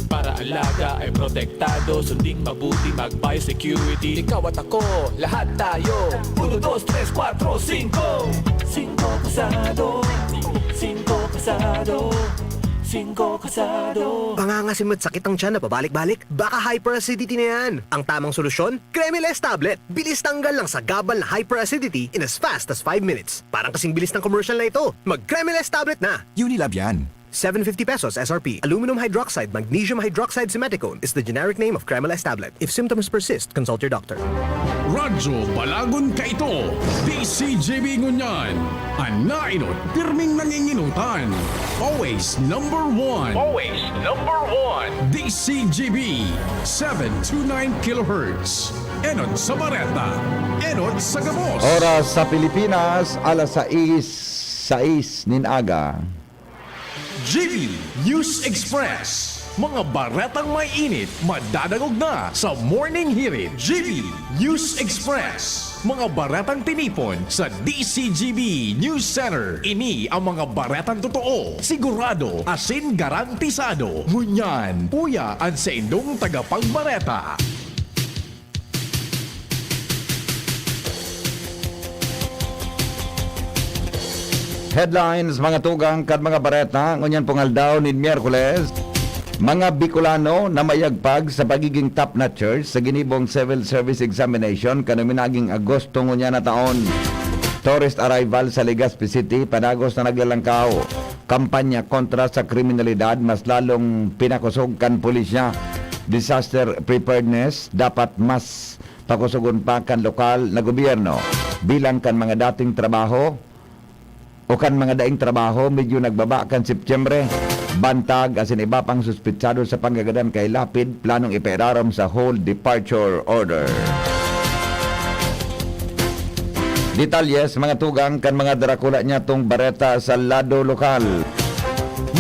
5. Para alaga ay protektado, sunding mabuti mag-biosecurity. Ikaw at ako, lahat tayo. 1, 2, 3, 4, 5. 5 kasado. 5 kasado. 5 kasado. Pangangasim at sakit ang tiyan na pabalik-balik? Baka hyperacidity na yan. Ang tamang solusyon? Cremeles Tablet. Bilis tanggal lang sa gabal na hyperacidity in as fast as 5 minutes. Parang kasing bilis ng commercial na ito. Mag-Cremeles Tablet na. Unilab yan. 750 pesos SRP. Aluminum hydroxide, magnesium hydroxide simeticone is the generic name of Cremeles Tablet. If symptoms persist, consult your doctor. Radyo Balagon ka ito. DCJB Ngunyan. Anainot, pirming nanginginutan. Always number one. Always number 1. DCJB 729 kHz. Enot sa Bareta. Enot sa Gabos. Oras sa Pilipinas, alas 6:06 ninaga. GB News Express. Mga baretang may init, madadagog na sa Morning Hirit. GB News Express. Mga baretang tinipon sa DCGB News Center. Ini ang mga baretang totoo, sigurado, asin garantisado. Ngunyan, puya ang sa indong tagapagbareta. Headlines, mga tugang kad mga bareta, ngunyan pungaldaw ni Miyerkules. Mga Bicolano na mayagpag sa pagiging top notchers sa ginibong civil service examination kanuminaging Agosto ngunyan na taon. Tourist arrival sa Legazpi City, panagos na naglalangkaw. Kampanya kontra sa kriminalidad, mas lalong pinakusog kan pulisya. Disaster preparedness, dapat mas pakusugon pa kan lokal na gobyerno. Bilang kan mga dating trabaho, o kan mga daing trabaho medyo nagbaba kan Setyembre. Bantag asin iba pang suspitsado sa panggagadan kay Lapid planong ipairarom sa whole departure order. Detalyes mga tugang kan mga darakula niya tong bareta sa lado lokal.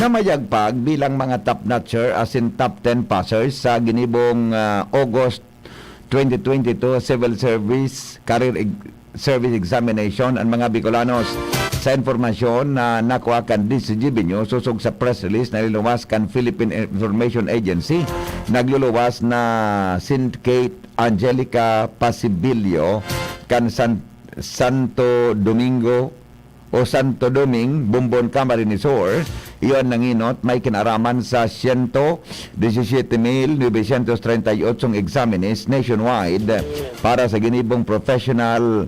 Namayagpag bilang mga top notcher asin top 10 passers sa ginibong August 2022 Civil Service Career Service Examination ang mga Bicolanos. Sa informasyon na nakuha kan DCGB News, susog sa press release na niluwas kan Philippine Information Agency, nagluluwas na Syndicate Angelica Pasibilio kan Santo Domingo o Santo Doming, Bumbon Camarines Sur. Iyon nanginot may kinaraman sa 117,938 examinees nationwide para sa ginibong professional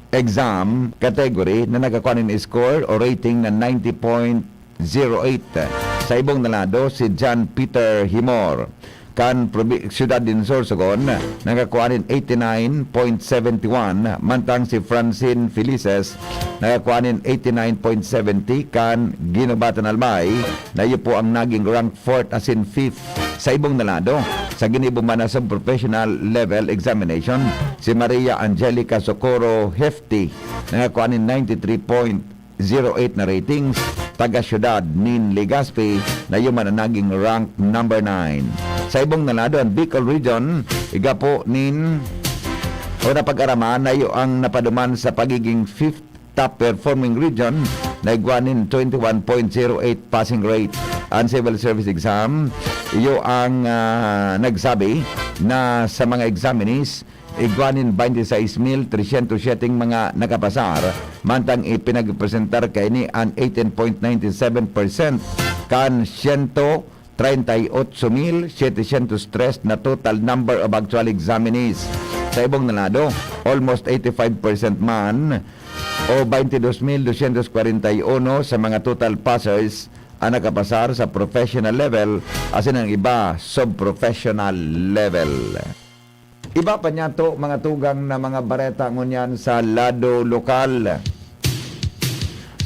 exam category na nagkakuha ng score o rating na 90.08. Sa ibong nalado, si John Peter Himor kan Siyudad din Sorsogon nagkakuha ng 89.71, mantang si Francine Felices nagkakuha ng 89.70 kan Ginobatan Albay na iyo po ang naging rank 4th as in 5th. Sa ibong nalado, sa ginibong manasang professional level examination, si Maria Angelica Socorro Hefty nakakuha ng 93.08 na ratings, taga Siyudad nin Legazpi na yung mananaging rank number 9. Sa ibong nalado, ang Bicol Region, igapo nin o napag-araman na iyo ang napaduman sa pagiging 5th top performing region na igwanin 21.08 passing rate. Ang civil service exam, iyo ang nagsabi na sa mga examinees, igwanin 26,307 mga nakapasar, mantang ipinagpresentar kay ni ang 18.97% kan 138,703 na total number of actual examinees. Sa ibong nalado, almost 85% man o 22,241 sa mga total passers ang nakapasar sa professional level asin ang iba sub-professional level. Iba pa niya to mga tugang na mga bareta ngunyan sa lado lokal.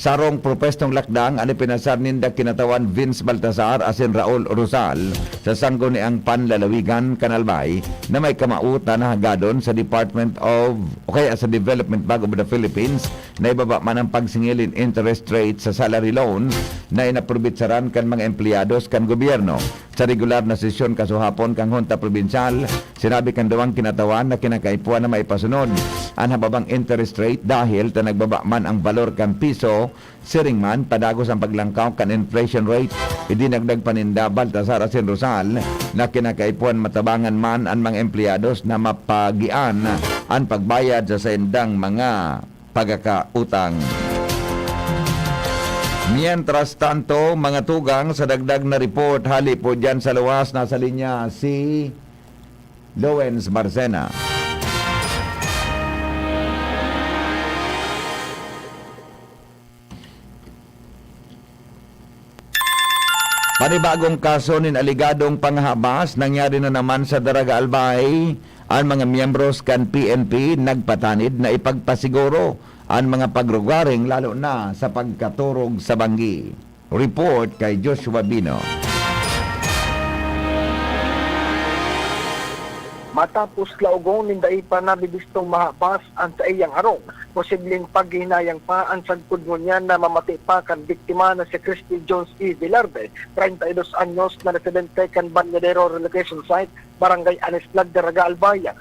Sarong propestong lakdang ani pinasar ninda kinatawan Vince Baltasar asin Raul Rosal sa sanggo ni ang Panlalawigan Kanalbay na may kamautan na hagadon sa Department of sa Development Bank of the Philippines na ibaba man ang pagsingilin interest rate sa salary loans na inaprobitsaran kan mga empleyados kan gobyerno. sa regular na sesyon kasuhapon kang Hunta Provincial. Sinabi kan duwang kinatawan na kinakaipuan na maipasunod ang hababang interest rate dahil ta nagbaba man ang balor kan piso, siring man padagos ang paglangkaw kan inflation rate. Idinagdag panindabal ta Sara Sin Rosal na kinakaipuan matabangan man ang mga empleyados na mapagian ang pagbayad sa sendang mga pagkakautang. Mientras tanto, mga tugang sa dagdag na report, hali po dyan sa luwas, nasa linya si Lowens Marcena. Panibagong kaso nin aligadong panghabas nangyari na naman sa Daraga Albay. Ang mga miyembros kan PNP nagpatanid na ipagpasiguro ang mga pagrugaring lalo na sa pagkaturog sa banggi. Report kay Joshua Bino. Matapos laugong ninday pa nabibistong mahabas ang sa iyang harong. Posibleng paghinayang pa ang sagpod mo niya na mamati pa kan biktima na si Christy Jones E. Villarde, 32 anyos na residente kan Banyadero Relocation Site, Barangay Anislag, Daraga Albaya.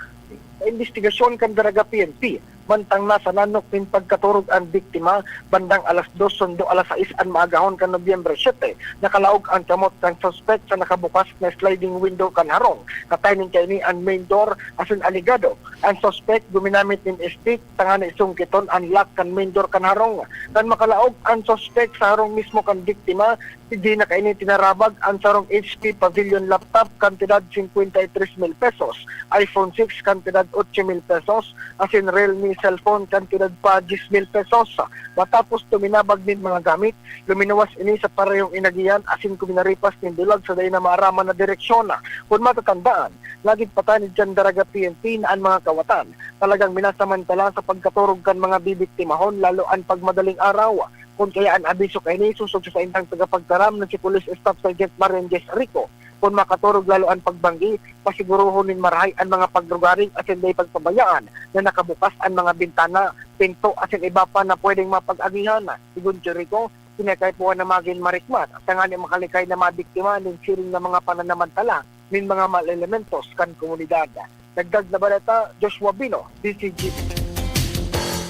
Sa investigasyon kan Daraga PNP, mantang nasa nanok nin pagkaturog ang biktima, bandang alas 2 sundo alas 6 ang maagahon kan Nobyembre 7, nakalaog ang kamot kan suspect sa nakabukas na sliding window kan harong. Katayning kay ni ang main door asin aligado. Ang suspect guminamit nin stick, tanga na isungkiton ang lock kan main door kan harong. Kan makalaog ang suspect sa harong mismo kan biktima, hindi na kainin tinarabag ang sarong HP Pavilion laptop kantidad 53,000 pesos, iPhone 6 kantidad 8,000 pesos, asin Realme cellphone kantidad pa 10,000 pesos. Matapos tuminabag din mga gamit, luminawas ini sa parehong inagiyan asin kuminaripas ng dulag sa dayon na maaraman na direksyon. Kung matatandaan, laging patanid dyan Daraga PNP na ang mga kawatan. Talagang minasamantala sa pagkaturog kan mga bibiktimahon lalo ang pagmadaling araw. Kung kaya ang abiso kay ni susog sa intang tagapagtaram na si Police Staff Sergeant Marenjes Rico. Kung makaturog lalo ang pagbanggi, pasiguruhon nin marahay ang mga pagrugaring at hindi pagpabayaan na nakabukas ang mga bintana, pinto at iba pa na pwedeng mapag-agihan. Sigun si Rico, sinakay po na maging marikmat at nga ni makalikay na mabiktima ng siring na mga pananamantala nin mga malelementos kan komunidad. Nagdag na baleta, Joshua Bino, DCGP.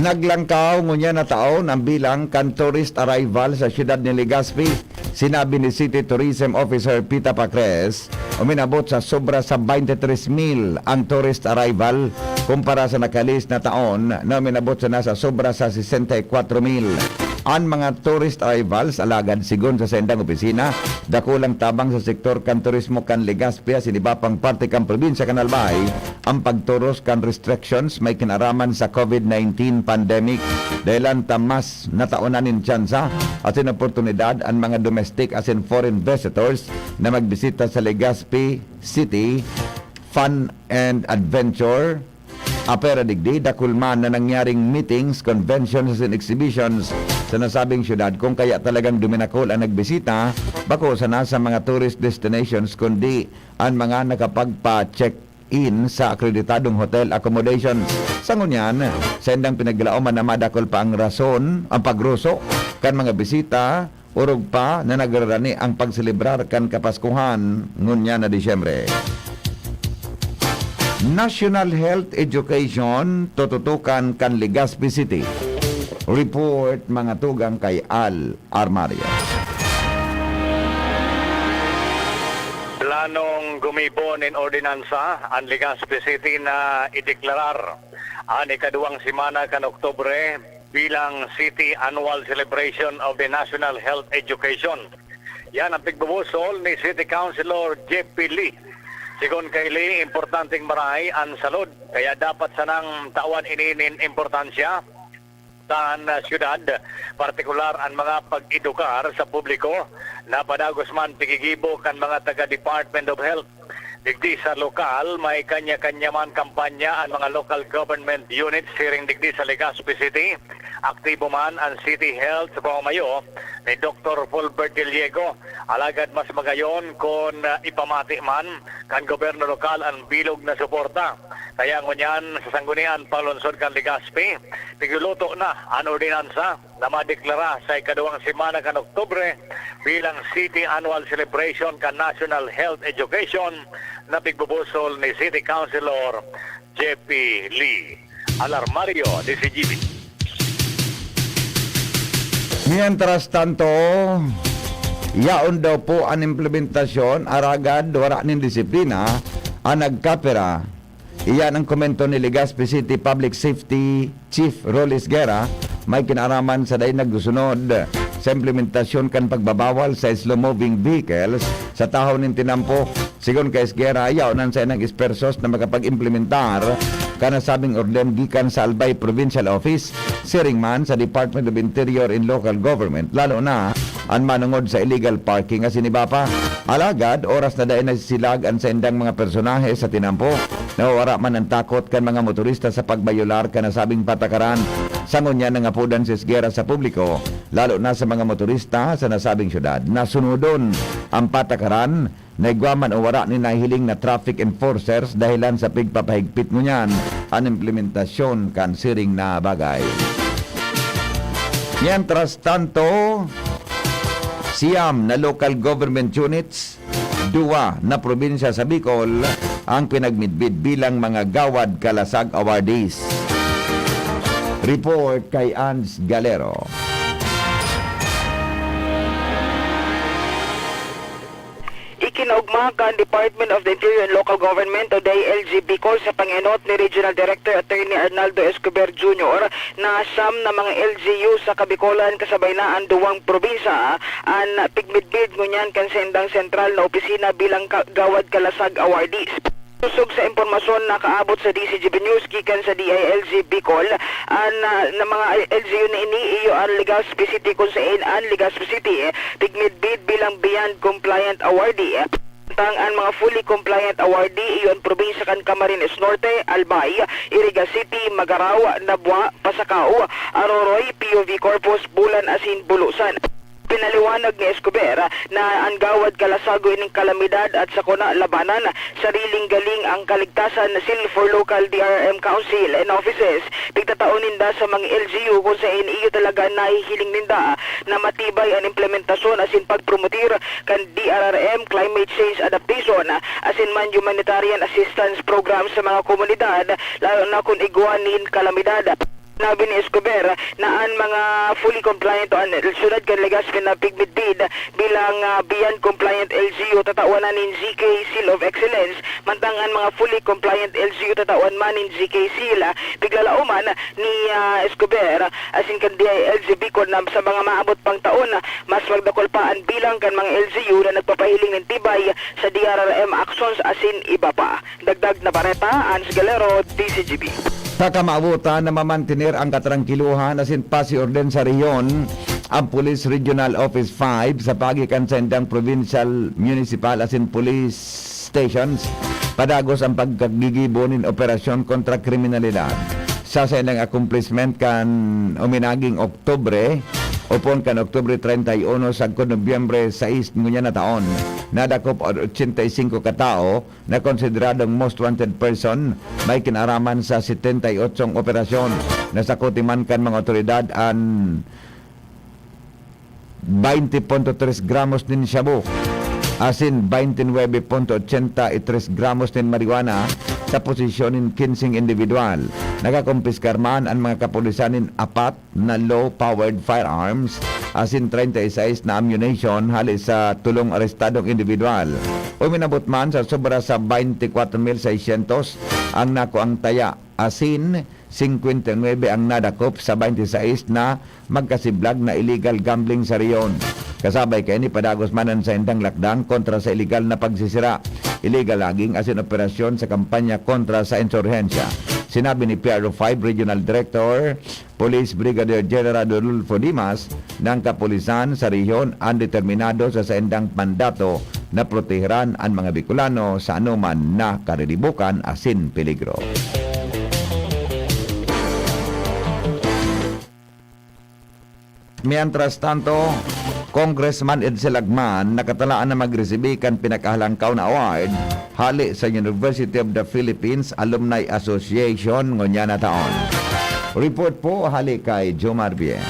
Naglangkaw ngunya na taon ang bilang kan tourist arrival sa siyudad ni Legazpi. Sinabi ni City Tourism Officer Pita Pacres, uminabot sa sobra sa 23,000 ang tourist arrival kumpara sa nakalis na taon na uminabot sa nasa sobra sa 64,000. Ang mga tourist arrivals alagad sigon sa sendang opisina, dakulang tabang sa sektor kan turismo kan Legazpi sa iba pang parte kan probinsya kan Albay, ang pagturos kan restrictions may kinaraman sa COVID-19 pandemic. Dahilan tamas na taonanin tsansa at sin oportunidad ang mga domestic as in foreign visitors na magbisita sa Legazpi City Fun and Adventure. Apera digdi, dakulman na nangyaring meetings, conventions and exhibitions sa nasabing syudad kung kaya talagang duminakol ang nagbisita bako sa nasa mga tourist destinations kundi ang mga nakapagpa-check-in sa akreditadong hotel accommodations. Sa ngunyan, sendang pinaglaoman na madakol pa ang rason, ang pagruso kan mga bisita, urog pa na nagrarani ang pagselebrar kan Kapaskuhan ngunya na Disyembre. National Health Education tututukan kan Legazpi City. Report mga tugang kay Al Armaria. Planong gumibon in ordinansa ang Legazpi City na ideklarar ang ikaduwang simana kan Oktubre bilang City Annual Celebration of the National Health Education. Yan ang pigbubusol ni City Councilor J.P. Lee. Sigon kay Lee, importanteng marahay ang salud. Kaya dapat sanang tawan ininin importansya sa syudad, partikular ang mga pag-edukar sa publiko na padagos man pigigibo kan mga taga-Department of Health. Digdi sa lokal, may kanya-kanya man kampanya ang mga local government units siring digdi sa Legazpi City Aktibo man ang City Health sa pamamayo ni Dr. Fulbert Gallego. Alagad mas magayon kung ipamati man kan gobyerno lokal ang bilog na suporta. Kaya ngunyan sa sanggunian palunsod kan Legazpi, tiguluto na ang ordinansa na madeklara sa ikaduwang semana kan Oktubre bilang City Annual Celebration kan National Health Education na pigbubusol ni City Councilor J.P. Lee. Alarmario de CGB. Mientras tanto, yaon daw po ang implementasyon, aragad, wala ning disiplina, ang nagkapera. Iyan ang komento ni Legazpi City Public Safety Chief Rolis Guerra, may kinaraman sa day nagsusunod sa implementasyon kan pagbabawal sa slow-moving vehicles sa tahaw ng tinampo. Sigon kay Guerra, yaon sa inang ispersos na makapag-implementar kanasabing orden gikan sa Albay Provincial Office, siring man sa Department of Interior and Local Government, lalo na ang manungod sa illegal parking as inibapa. Alagad, oras na dahin nasisilag ang sa indang mga personahe sa tinampo. Nawawara man ang takot kan mga motorista sa pagbayular kanasabing patakaran. Sangon niya ng apudan si Guerra sa publiko, lalo na sa mga motorista sa nasabing syudad. Nasunodon ang patakaran, naigwaman o wara ni nahiling na traffic enforcers dahilan sa pigpapahigpit ngunyan ang implementasyon kan siring na bagay. Mientras tanto, siyam na local government units, 2 na probinsya sa Bicol ang pinagmidbid bilang mga Gawad Kalasag awardees. Report kay Ans Galero. Ikinaugma ka ang Department of the Interior and Local Government o DILG Bicol sa panginot ni Regional Director Attorney Arnaldo Escobar Jr. na asam na mga LGU sa Kabicolan kasabay na ang duwang probinsya ang pigmidbid ngunyan kan sa indang sentral na opisina bilang Gawad Kalasag awardees. Susog sa impormasyon na kaabot sa DCGB News gikan sa DILG Bicol na mga LGU na ini iyo ang Legazpi City kung saan ang Legazpi City pigmidbid bilang Beyond Compliant Awardee. Ang mga fully compliant awardee iyon probinsya kan Camarines Norte, Albay, Iriga City, Magaraw, Nabwa, Pasacao, Aroroy, POV Corpus, Bulan, Asin, Bulusan. Pinaliwanag ni Escobar na ang Gawad Kalasago ining kalamidad at sakuna labanan, sariling galing ang kaligtasan na seal for local DRM Council and offices. Pigtataon ninda sa mga LGU kung saan iyo talaga nahihiling ninda na matibay ang implementasyon asin pagpromotir kan DRRM Climate Change Adaptation asin man humanitarian assistance program sa mga komunidad lalo na kung iguanin kalamidad. Nabi ni Escobar na ang mga fully compliant o ang sunod kan Legazpi na pigmidbid bilang Beyond Compliant LGU tatawanan nin ZK Seal of Excellence, mantang ang mga fully compliant LGU tatawan man nin ZK Seal. Biglalauman ni Escobar asin kan DILG Bicol na sa mga maabot pang taon mas magdakol pa ang bilang kan mga LGU na nagpapahiling ng tibay sa DRRM actions asin iba pa. Dagdag na bareta, Ans Galero, DCGB. Sa kamaabutan na mamantinir ang katrangkiluhan asin pasiorden sa rehiyon ang Police Regional Office 5 sa pagikan sa indang provincial, municipal asin police stations padagos ang pagkagigibonin operasyon kontra kriminalidad. Sa indang accomplishment kan uminaging Oktubre upon kan Oktubre 31 sa Nobyembre 6 ngunya na taon, nadakop 85 katao na konsideradong most wanted person may kinaraman sa 78 operasyon. Nasakuti man kan mga otoridad an 20.3 gramos din shabu asin 29.83 gramos din marijuana sa posisyonin 15 individual. Nakakumpiskar man ang mga kapulisanin 4 na low-powered firearms asin 36 na ammunition halis sa tulong arestadong individual. Uminabot man sa sobra sa 24,600 ang nakuang taya asin 59 ang nadakop sa 26 na magkasiblag na illegal gambling sa riyon. Kasabay kay ni padagos manan sa indang lakdang kontra sa illegal na pagsisira, illegal logging asin operasyon sa kampanya kontra sa insurhensya. Sinabi ni PRO 5 Regional Director Police Brigadier General Rodolfo Dimas ng kapulisan sa rehiyon ang determinado sa indang mandato na proteheran ang mga Bicolano sa anuman na karilibukan asin peligro. Mientras tanto, Congressman Edsel Lagman nakatalaan na magresibi kan pinakahalangkaw na award hali sa University of the Philippines Alumni Association ngunya na taon. Report po hali kay Jomar Bien.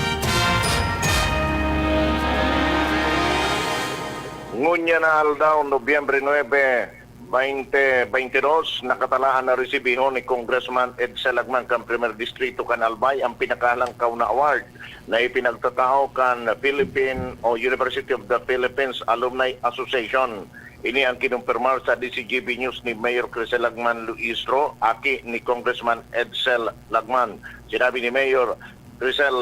Ngunya na aldaw, Nobyembre 9, 2022, nakatalaan na resibihon ni Congressman Edsel Lagman kan Primer Distrito kan Albay ang pinakahalangkaw na award na ipinagtatao kan Philippine o University of the Philippines Alumni Association. Ini ang kinumpirmar sa DCGB News ni Mayor Crisel Lagman Luistro, aki ni Congressman Edsel Lagman. Sinabi ni Mayor Crisel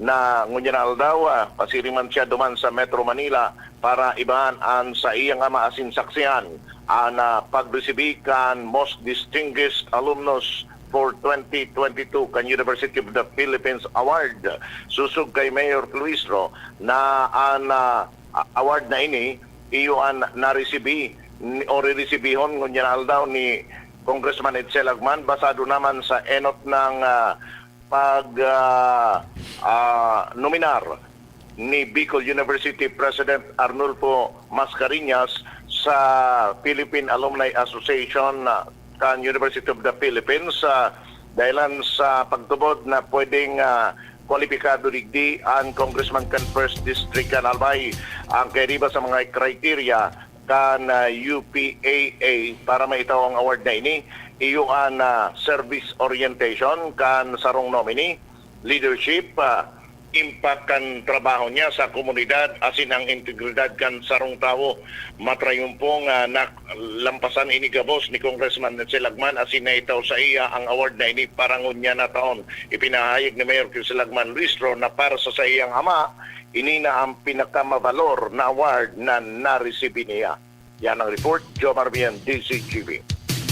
na ngunyan daw pasiriman siya duman sa Metro Manila para ibaan an sa iyang ama asin saksihan ang pagresibikan Most Distinguished Alumnus for 2022 kan University of the Philippines Award. Susug kay Mayor Luistro na ang award na ini iyo ang naresibi o re-resibihon ngunyan daw ni Congressman Edsel Lagman basado naman sa enot ng nominar ni Bicol University President Arnulfo Mascareñas sa Philippine Alumni Association kan University of the Philippines dahilan sa pagtubod na pwedeng kwalipikado digdi ang Congressman kan First District kan Albay ang kaya sa mga criteria kan UPAA para maitaw ang award na ini iyo ang service orientation kan sarong nominee, leadership, impact kan trabaho niya sa komunidad asin ang integridad kan sarong tao. Matrayumpong lampasan ini gabos ni Congressman Edsel Lagman asin na itaw sa iya ang award na ini para ngunya na taon. Ipinahayag ni Mayor Crisel Lagman Luistro na para sa iyang ama, ini na ang pinakamabalor na award na naresibi niya. Yan ang report, Jomar Bien, DCGB.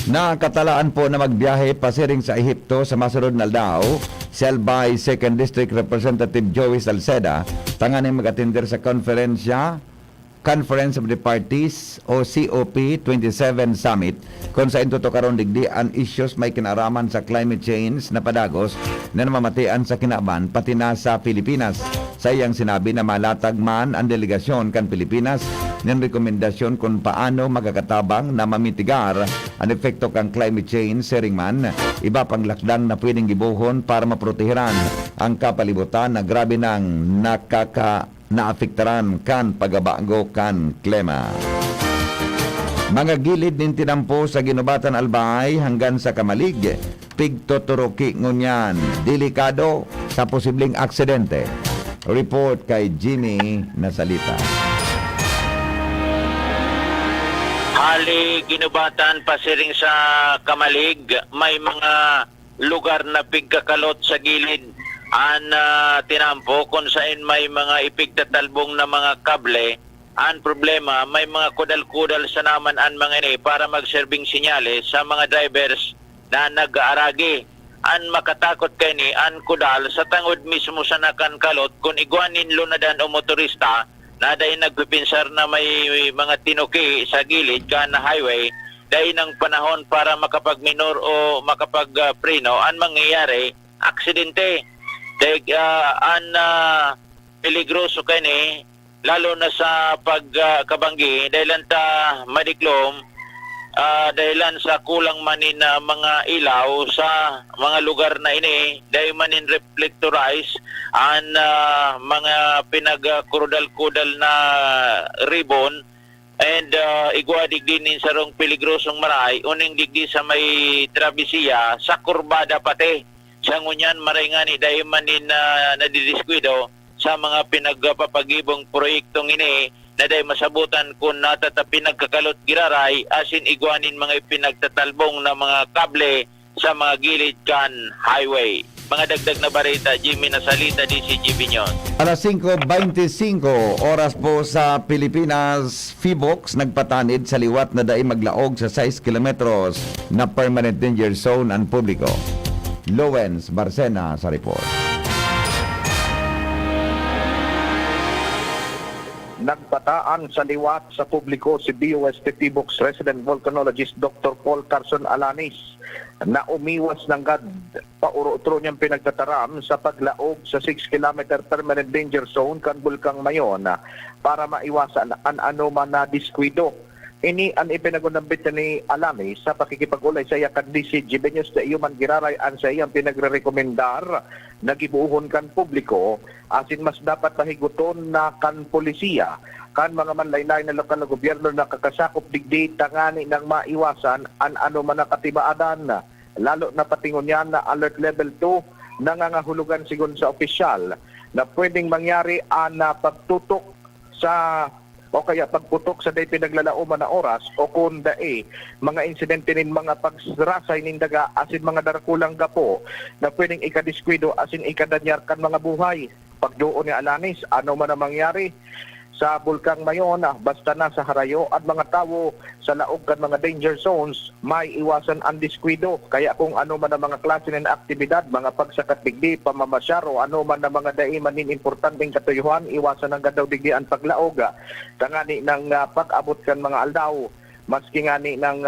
Nakatalaan po na magbiyahe pasiring sa Ehipto sa masunod na aldaw, si Albay 2nd District Representative Joey Salceda, tanganing mag-attender sa Conference of the Parties o COP27 Summit kung saan tutukaron digdi ang issues may kinaraman sa climate change na padagos na namamatian sa kinaban pati na sa Pilipinas. Sa iyang sinabi na malatag man ang delegasyon kan Pilipinas ng rekomendasyon kung paano magkakatabang na mamitigar ang epekto kang climate change sering man iba pang lakdang na pwedeng gibuhon para maprotehiran ang kapalibutan na grabe nang naapektaran kan pagabago kan klima. Mga gilid nin tinampo sa Ginubatan Albay hanggang sa Kamalig, pigtoturuki ngunyan, delikado sa posibleng aksidente. Report kay Jimmy Nasalita. Hali Ginubatan pasiring sa Kamalig, may mga lugar na pigkakalot sa gilid an tinampo kung saan may mga ipigtatalbong na mga kable. Ang problema, may mga kudal-kudal sa naman ang mga ini para mag-serving sinyales sa mga drivers na nag-aaragi. Ang makatakot kay ni ang kudal sa tangod mismo sa nakankalot kung iguanin lunadan o motorista na dahil nagpipinsar na may mga tinuki sa gilid ka na highway dahil ng panahon para makapag-minor o makapag-preno ang mangyayari, aksidente. Dahil peligroso kay ni lalo na sa pagkabanggi dahilan ta madiklom dahilan sa kulang manin na mga ilaw sa mga lugar na ini dahil manin reflectorize ang mga pinagkurudal-kudal na ribbon and igwa digdinin sa rong peligrosong maray uning digdi sa may trabisiya sa kurbada pati sa ngunyan maray nga ni dahil manin nadidiskuido sa mga pinagpapagibong proyektong ini na dahil masabutan kung natatapi nagkakalot giraray asin iguanin mga pinagtatalbong na mga kable sa mga gilid kan highway. Mga dagdag na barita, Jimmy Nasalita, DCGB News. Alas 5:25 oras po sa Pilipinas, Phibox nagpatanid sa liwat na dai maglaog sa 6 kilometros na permanent danger zone ang publiko. Lowens Barcena sa report. Nagpataan sa liwat sa publiko si DOST Tibox resident volcanologist Dr. Paul Carson Alanis na umiwas ng gad pauro-utro niyang pinagtataram sa paglaog sa 6 km permanent danger zone kan Bulkang Mayon para maiwasan ang anuman na diskwido. Ini ang ipinagunambit ni Alanis sa pakikipag-ulay sa iya kan DCG Benyos na iyuman giraray ang sa iyang pinagre-rekomendar na gibuuhon kan publiko asin mas dapat mahiguton na kan polisiya kan mga manlaylay na lokal na gobyerno na kakasakop digdi tangani ng maiwasan ang anuman na katibaadan lalo na patingon yan na alert level 2 nangangahulugan sigon sa opisyal na pwedeng mangyari ang pagtutok sa o kaya pagputok sa day pinaglalauman na oras o kung mga insidente nin mga pagsrasay nin daga asin mga darakulang gapo na pwedeng ikadiskwido asin ikadanyar kan mga buhay. Pagdoon ni Alanis, ano man ang mangyari sa Bulkang Mayon, basta na sa harayo at mga tawo sa laog kan mga danger zones, may iwasan ang diskwido. Kaya kung ano man ang mga klase ng aktibidad, mga pagsakat digdi, pamamasyaro, ano man ang mga daiman nin importanteng katuyuhan, iwasan ang gadaw digdi ang paglaog. Tangani ng pag-abot kan mga aldaw, maski ngani ng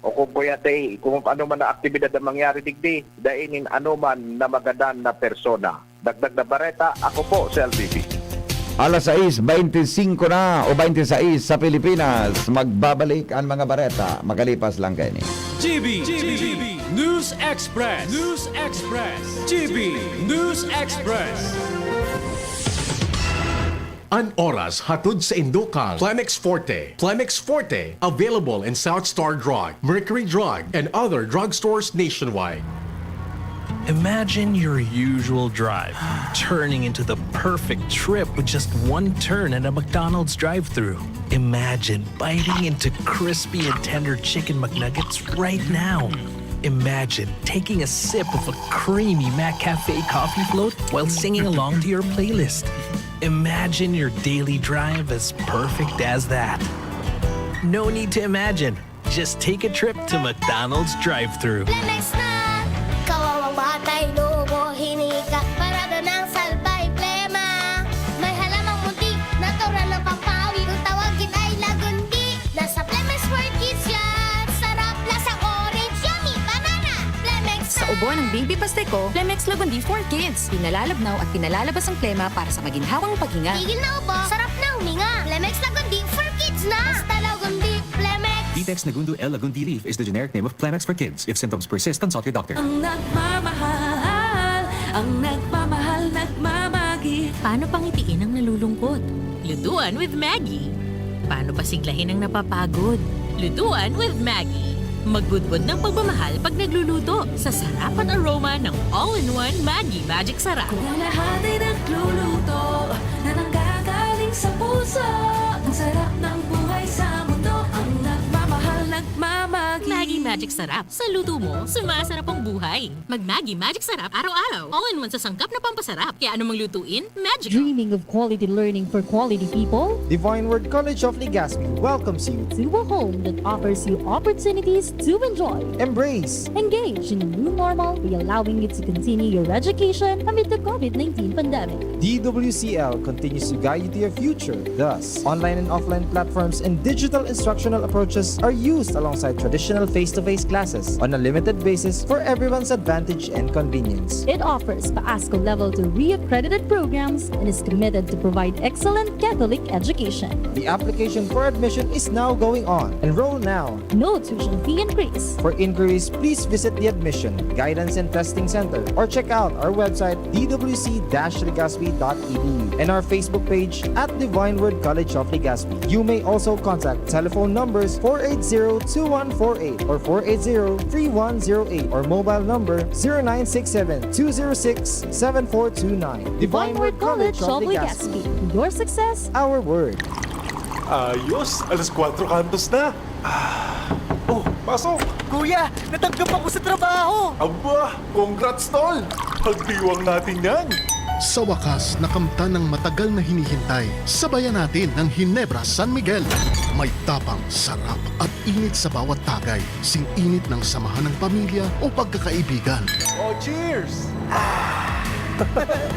o kung pwede, kung ano man na aktibidad ang mangyari digdi, dainin ano man na magadan na persona. Dagdag na bareta, ako po si LBB. Alas 6:25 na o 26 sa Pilipinas. Magbabalik ang mga bareta. Makalipas lang kayo ni. GB News Express. GB News Express. An oras hatod sa Indokang Plemex Forte. Plemex Forte, available in South Star Drug, Mercury Drug, and other drugstores nationwide. Imagine your usual drive turning into the perfect trip with just one turn at a McDonald's drive-thru. Imagine biting into crispy and tender chicken McNuggets right now. Imagine taking a sip of a creamy McCafe coffee float while singing along to your playlist. Imagine your daily drive as perfect as that. No need to imagine. Just take a trip to McDonald's drive-thru. Plemex na! Kawawang batay, lobo, hinika, parada ng salbay, plema. May halamang munti, natural ng pampawi, kung tawagin ay lagundi. Nasa Plemex for Kids yan, sarap, lasang orange, yummy, banana. Plemex na! Sa ubo ng Baby Pasteco, Plemex Lagundi for Kids. Pinalalabnaw at pinalalabas ang plema para sa maginhawang paghinga. Tigil na ubo, sarap na huminga. Plemex Lagundi for Kids na! Basta Lagundi, Plemex. Detex Nagundu L. Lagundi Leaf is the generic name of Plemex for kids. If symptoms persist, consult your doctor. Ang nagmamahal, nagmamagi. Paano pangitiin ang nalulungkot? Lutuan with Maggie. Paano pasiglahin ang napapagod? Lutuan with Maggie. Magbudbud ng pagmamahal pag nagluluto sa sarap at aroma ng all-in-one Maggie Magic Sarap. Kung ang lahat ay nagluluto na nanggagaling sa puso, ang sarap ng buhay sa mundo. Ang nagmamahal, nagmamagi. Maggie Magic Sarap. Sa luto mo, sumasarap ang buhay. Mag-Maggie Magic Sarap araw-araw. All-in-one sa sangkap na pampasarap. Kaya anumang lutuin, magic. Dreaming of quality learning for quality people? Divine Word College of Legazpi welcomes you To a home that offers you opportunities to enjoy, embrace, engage in a new normal by allowing you to continue your education amid the COVID-19 pandemic. DWCL continues to guide you to your future. Thus, online and offline platforms and digital instructional approaches are used alongside traditional face-to-face classes on a limited basis for everyone's advantage and convenience. It offers PAASCO Level 2 re-accredited programs and is committed to provide excellent Catholic education. The application for admission is now going on. Enroll now. No tuition fee increase. For inquiries, please visit the Admission, Guidance and Testing Center or check out our website dwc-legazpi.edu and our Facebook page at Divine Word College of Legazpi. You may also contact telephone numbers 480-2148 or 480-3108 or mobile number 0967-206-7429. Divine Word College of Legazpi. Your success, our word. Ayos, alas 4 kantos na. Oh, pasok! Kuya, natanggap ako sa trabaho! Aba, congrats tol! Pagdiwang natin yan! Sa wakas, nakamtan ng matagal na hinihintay. Sabayan natin ng Ginebra San Miguel. May tapang, sarap at init sa bawat tagay. Sing-init ng samahan ng pamilya o pagkakaibigan. Oh, cheers!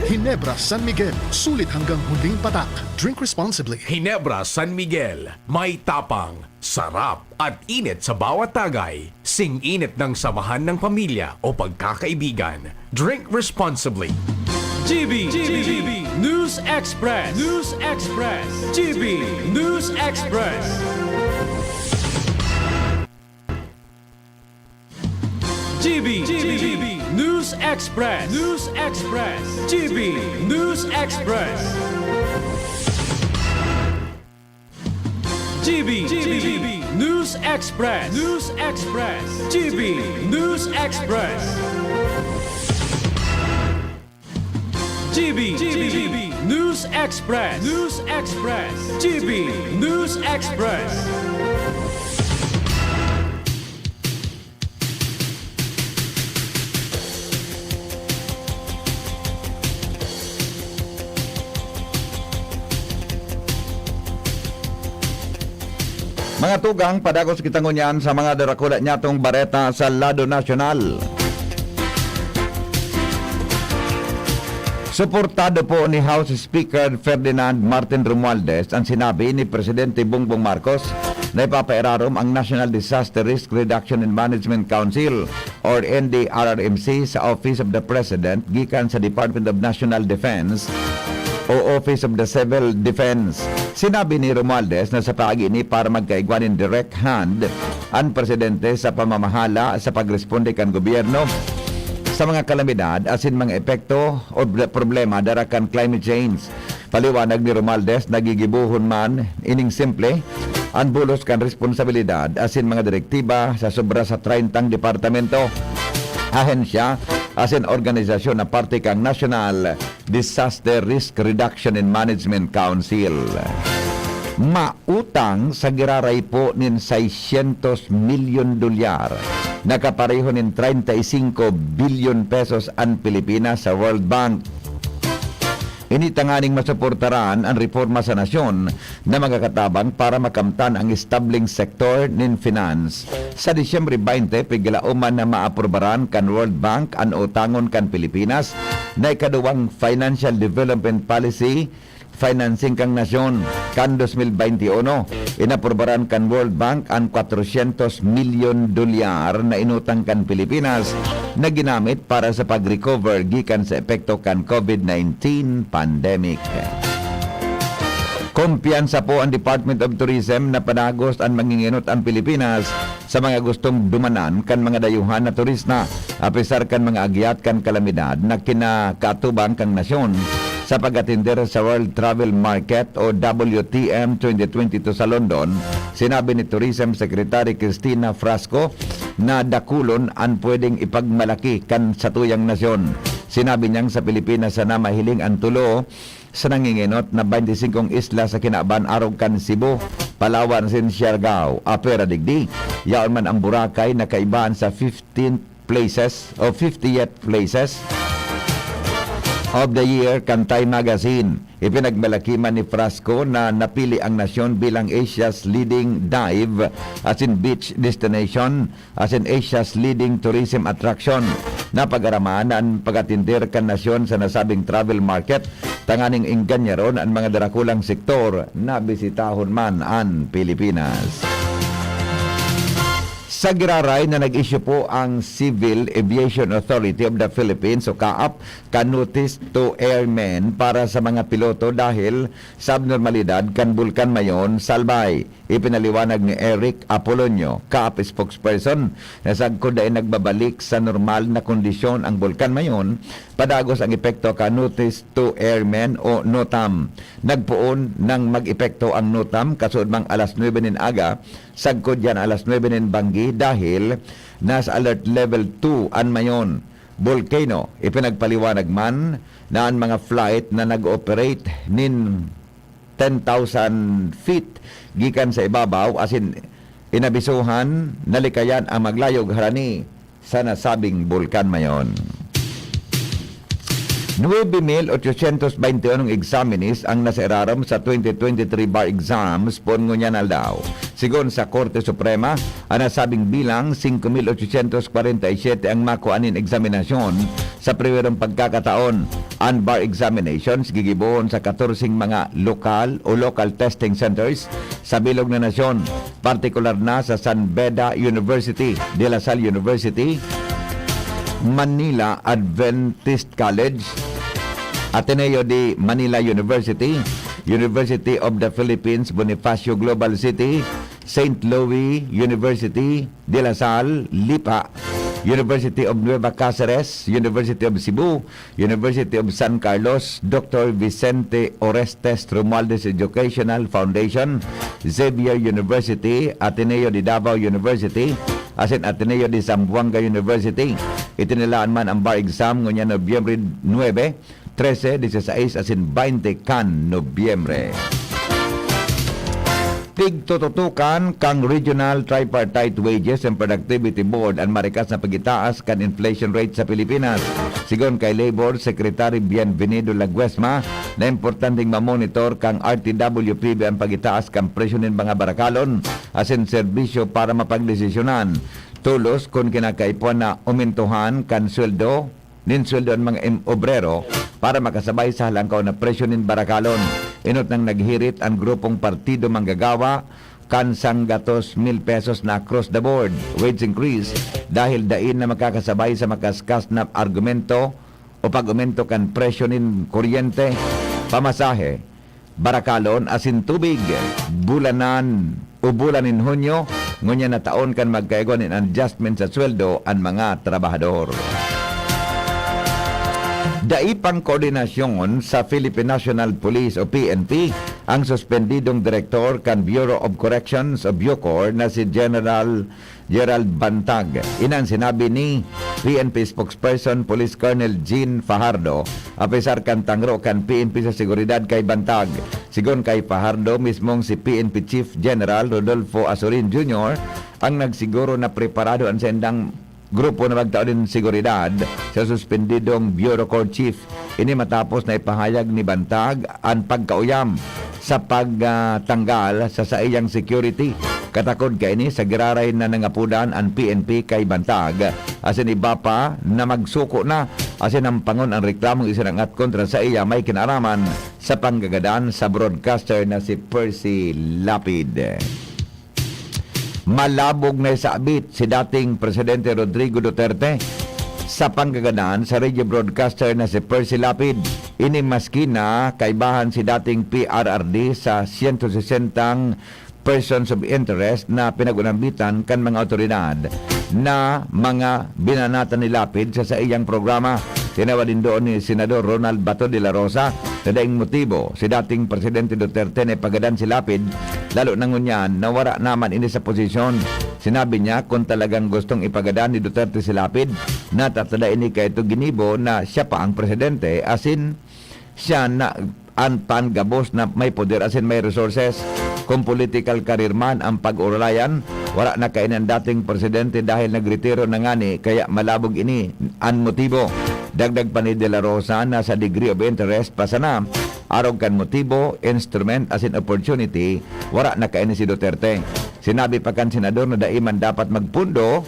Ginebra San Miguel, sulit hanggang huling patak. Drink responsibly. Ginebra San Miguel, may tapang, sarap at init sa bawat tagay. Sing-init ng samahan ng pamilya o pagkakaibigan. Drink responsibly. GB News Express. News Express. GB News Express. GB News Express. News Express. GB News Express. GB News Express. News Express. GB News Express. GB News Express. News Express. GB News Express. Mga tugang, padagos kitang ngunyan sa mga darakula nyatong bareta sa lado nasyonal. Suportado po ni House Speaker Ferdinand Martin Romualdez ang sinabi ni Presidente Bongbong Marcos na ipapairarom ang National Disaster Risk Reduction and Management Council or NDRRMC sa Office of the President gikan sa Department of National Defense o Office of the Civil Defense. Sinabi ni Romualdez na sa paagi-ini para magkaigwan in direct hand ang presidente sa pamamahala sa pagresponde kan gobyerno sa mga kalamidad asin mga epekto o problema darakan climate change. Paliwanag ni Romualdez, nagigibuhon man ining simple ang bulos kan responsibilidad asin mga direktiba sa sobra sa 30 departamento, ahensya asin organisasyon na parte kang National Disaster Risk Reduction and Management Council. Mautang sa giraray po nin 600 milyon dolyar. Nakapareho nin 35 billion pesos ang Pilipinas sa World Bank. Initanganing masuportaran ang reforma sa nasyon na magkakatabang para makamtan ang establing sektor nin finance. Sa Disyembre 20, pigilauman na maaprobaran kan World Bank ang utangon kan Pilipinas na ikaduwang Financial Development Policy financing kang nasyon. Kan 2021, inaprobaran kan World Bank ang 400 milyon dolyar na inutang kan Pilipinas na ginamit para sa pag-recover gikan sa epekto kan COVID-19 pandemic. Kumpiyansa po ang Department of Tourism na panagos ang manginginot ang Pilipinas sa mga gustong dumanan kan mga dayuhan na turista apisar kan mga agyat kan kalamidad na kinakatubang kang nasyon sa pag-atinder sa World Travel Market o WTM 2022 sa London. Sinabi ni Tourism Secretary Cristina Frasco na dakulon ang pwedeng ipagmalaki kan sa tuyang nasyon. Sinabi niyang sa Pilipinas na mahiling ang tulo sa nanginginot na 25 isla sa kinaaban arog kan Cebu, Palawan, sin Siargao, Apera, Digdi. Yaon man ang Boracay na kaibaan sa 15th places o 50th places of the year Kantay Magazine. Ipinagmalaki man ni Frasco na napili ang nasyon bilang Asia's leading dive as in beach destination as in Asia's leading tourism attraction. Napag-aramaan ang pag-atindir kan nasyon sa nasabing travel market tanganing ingganyaron ang mga darakulang sektor na bisitahon man ang Pilipinas. Sa giraray na nag-issue po ang Civil Aviation Authority of the Philippines o CAAP ka-notice to airmen para sa mga piloto dahil sa abnormalidad kan Bulkan Mayon, Salbay. Ipinaliwanag ni Eric Apolonio, CAAP spokesperson, na sagkod ay nagbabalik sa normal na kondisyon ang Bulkan Mayon, padagos ang epekto ka-notice to airmen o NOTAM. Nagpuon nang mag-epekto ang NOTAM kasud mang alas 9 nin aga, sagkod yan alas 9 nin banggi dahil nasa alert level 2 ang Mayon Volcano. Ipinagpaliwanag man na ang mga flight na nag-operate nin 10,000 feet gikan sa ibabaw asin inabisuhan nalikayan ang maglayog harani sa nasabing Bulkan Mayon. 9,821 examinees ang nasairaram sa 2023 bar exams pon ngunyan aldaw. Sigon sa Korte Suprema, ang nasabing bilang 5,847 ang makuanin eksaminasyon sa primerong pagkakataon. Ang bar examinations gigibohon sa 14 mga lokal o local testing centers sa bilog na nasyon, partikular na sa San Beda University, De La Salle University, Manila Adventist College, Ateneo de Manila University, University of the Philippines Bonifacio Global City, St. Louis University, De La Salle, Lipa, University of Nueva Cáceres, University of Cebu, University of San Carlos, Dr. Vicente Orestes Romualdez Educational Foundation, Xavier University, Ateneo de Davao University, asin Ateneo de Zamboanga University. Itinilaan man ang bar exam ngunya Nobyembre 9, 13, 16, asin 20 kan Nobyembre. Tigtututukan kang Regional Tripartite Wages and Productivity Board ang marikas na pagitaas kan inflation rate sa Pilipinas. Sigon kay Labor Secretary Bienvenido Laguesma, na importanteng mamonitor kang RTWPB ang pagitaas kang presyo ng mga barakalon asin serbisyo para mapagdesisyonan. Tulos kung kinakaipuan na umintuhan kan sweldo ang mga obrero para makasabay sa halangkaw na presyo ng barakalon. Inot nang naghirit ang grupong partido manggagawa kan sanggatos 1,000 pesos na across the board wage increase dahil dain na makakasabay sa makaskas na argumento o pag-aumento kan presyo ng kuryente, pamasahe, barakalon asin tubig bulanan o bulanin Hunyo ngunya na taon kan magkaigon in adjustment sa sweldo ang mga trabahador. Daipang koordinasyon sa Philippine National Police o PNP ang suspendidong direktor kan Bureau of Corrections o Bucor na si General Gerald Bantag. Inang sinabi ni PNP spokesperson Police Colonel Jean Fajardo, apisar kan tangro kan PNP sa seguridad kay Bantag. Sigon kay Fajardo, mismong si PNP Chief General Rodolfo Azorin Jr. ang nagsiguro na preparado ang sendang grupo na magtaon ng seguridad sa suspendidong Bureau Corps Chief. Ini matapos na ipahayag ni Bantag ang pagkauyam sa pagtanggal sa saiyang security. Katakod kay ini sa giraray na nangapudan ang PNP kay Bantag. Asin iba pa na magsuko na. Asin ang pangon ang reklamong isinangat kontra sa iya may kinaraman sa panggagadan sa broadcaster na si Percy Lapid. Malabog na isabit si dating Presidente Rodrigo Duterte sa panggaganaan sa radio broadcaster na si Percy Lapid. Ini maski na kaibahan si dating PRRD sa 160 persons of interest na pinagunambitan kan mga otoridad na mga binanatan ni Lapid sa iyang programa. Tinawa din doon ni Senador Ronald Bato de la Rosa na daing motibo si dating Presidente Duterte na pagadan si Lapid, lalo na ngunyan na wala naman ini sa posisyon. Sinabi niya kung talagang gustong ipagadan ni Duterte si Lapid, na tatada ini kay ito ginibo na siya pa ang presidente, asin siya na ang pangabos na may poder, asin may resources. Kung political career man ang pag-uralayan, wala na kainan dating presidente dahil nagretiro na ngani, kaya malabog ini ang motibo. Dagdag pa ni De La Rosa na sa degree of interest pa sana arog kan motibo, instrument asin opportunity, wala na kaini si Duterte. Sinabi pa kan senador na daiman dapat magpundo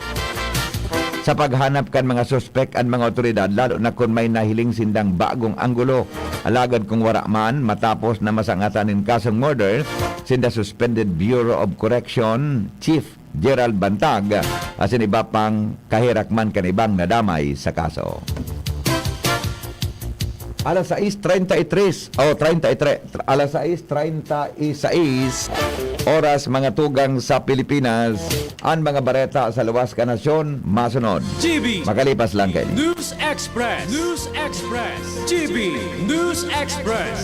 sa paghanap kan mga suspek at mga otoridad, lalo na kung may nahiling sindang bagong anggulo. Alagad kung wala man matapos na masangatan ng kasong murder sinda suspended Bureau of Correction Chief Gerald Bantag asin iba pang kahirakman kanibang nadamay sa kaso. Alas 6:33 alas 6:36 oras mga tugang sa Pilipinas. Ang mga bareta sa luwas ka nasyon masunod. GB Makalipas lang kayo. News Express. News Express. GB News Express.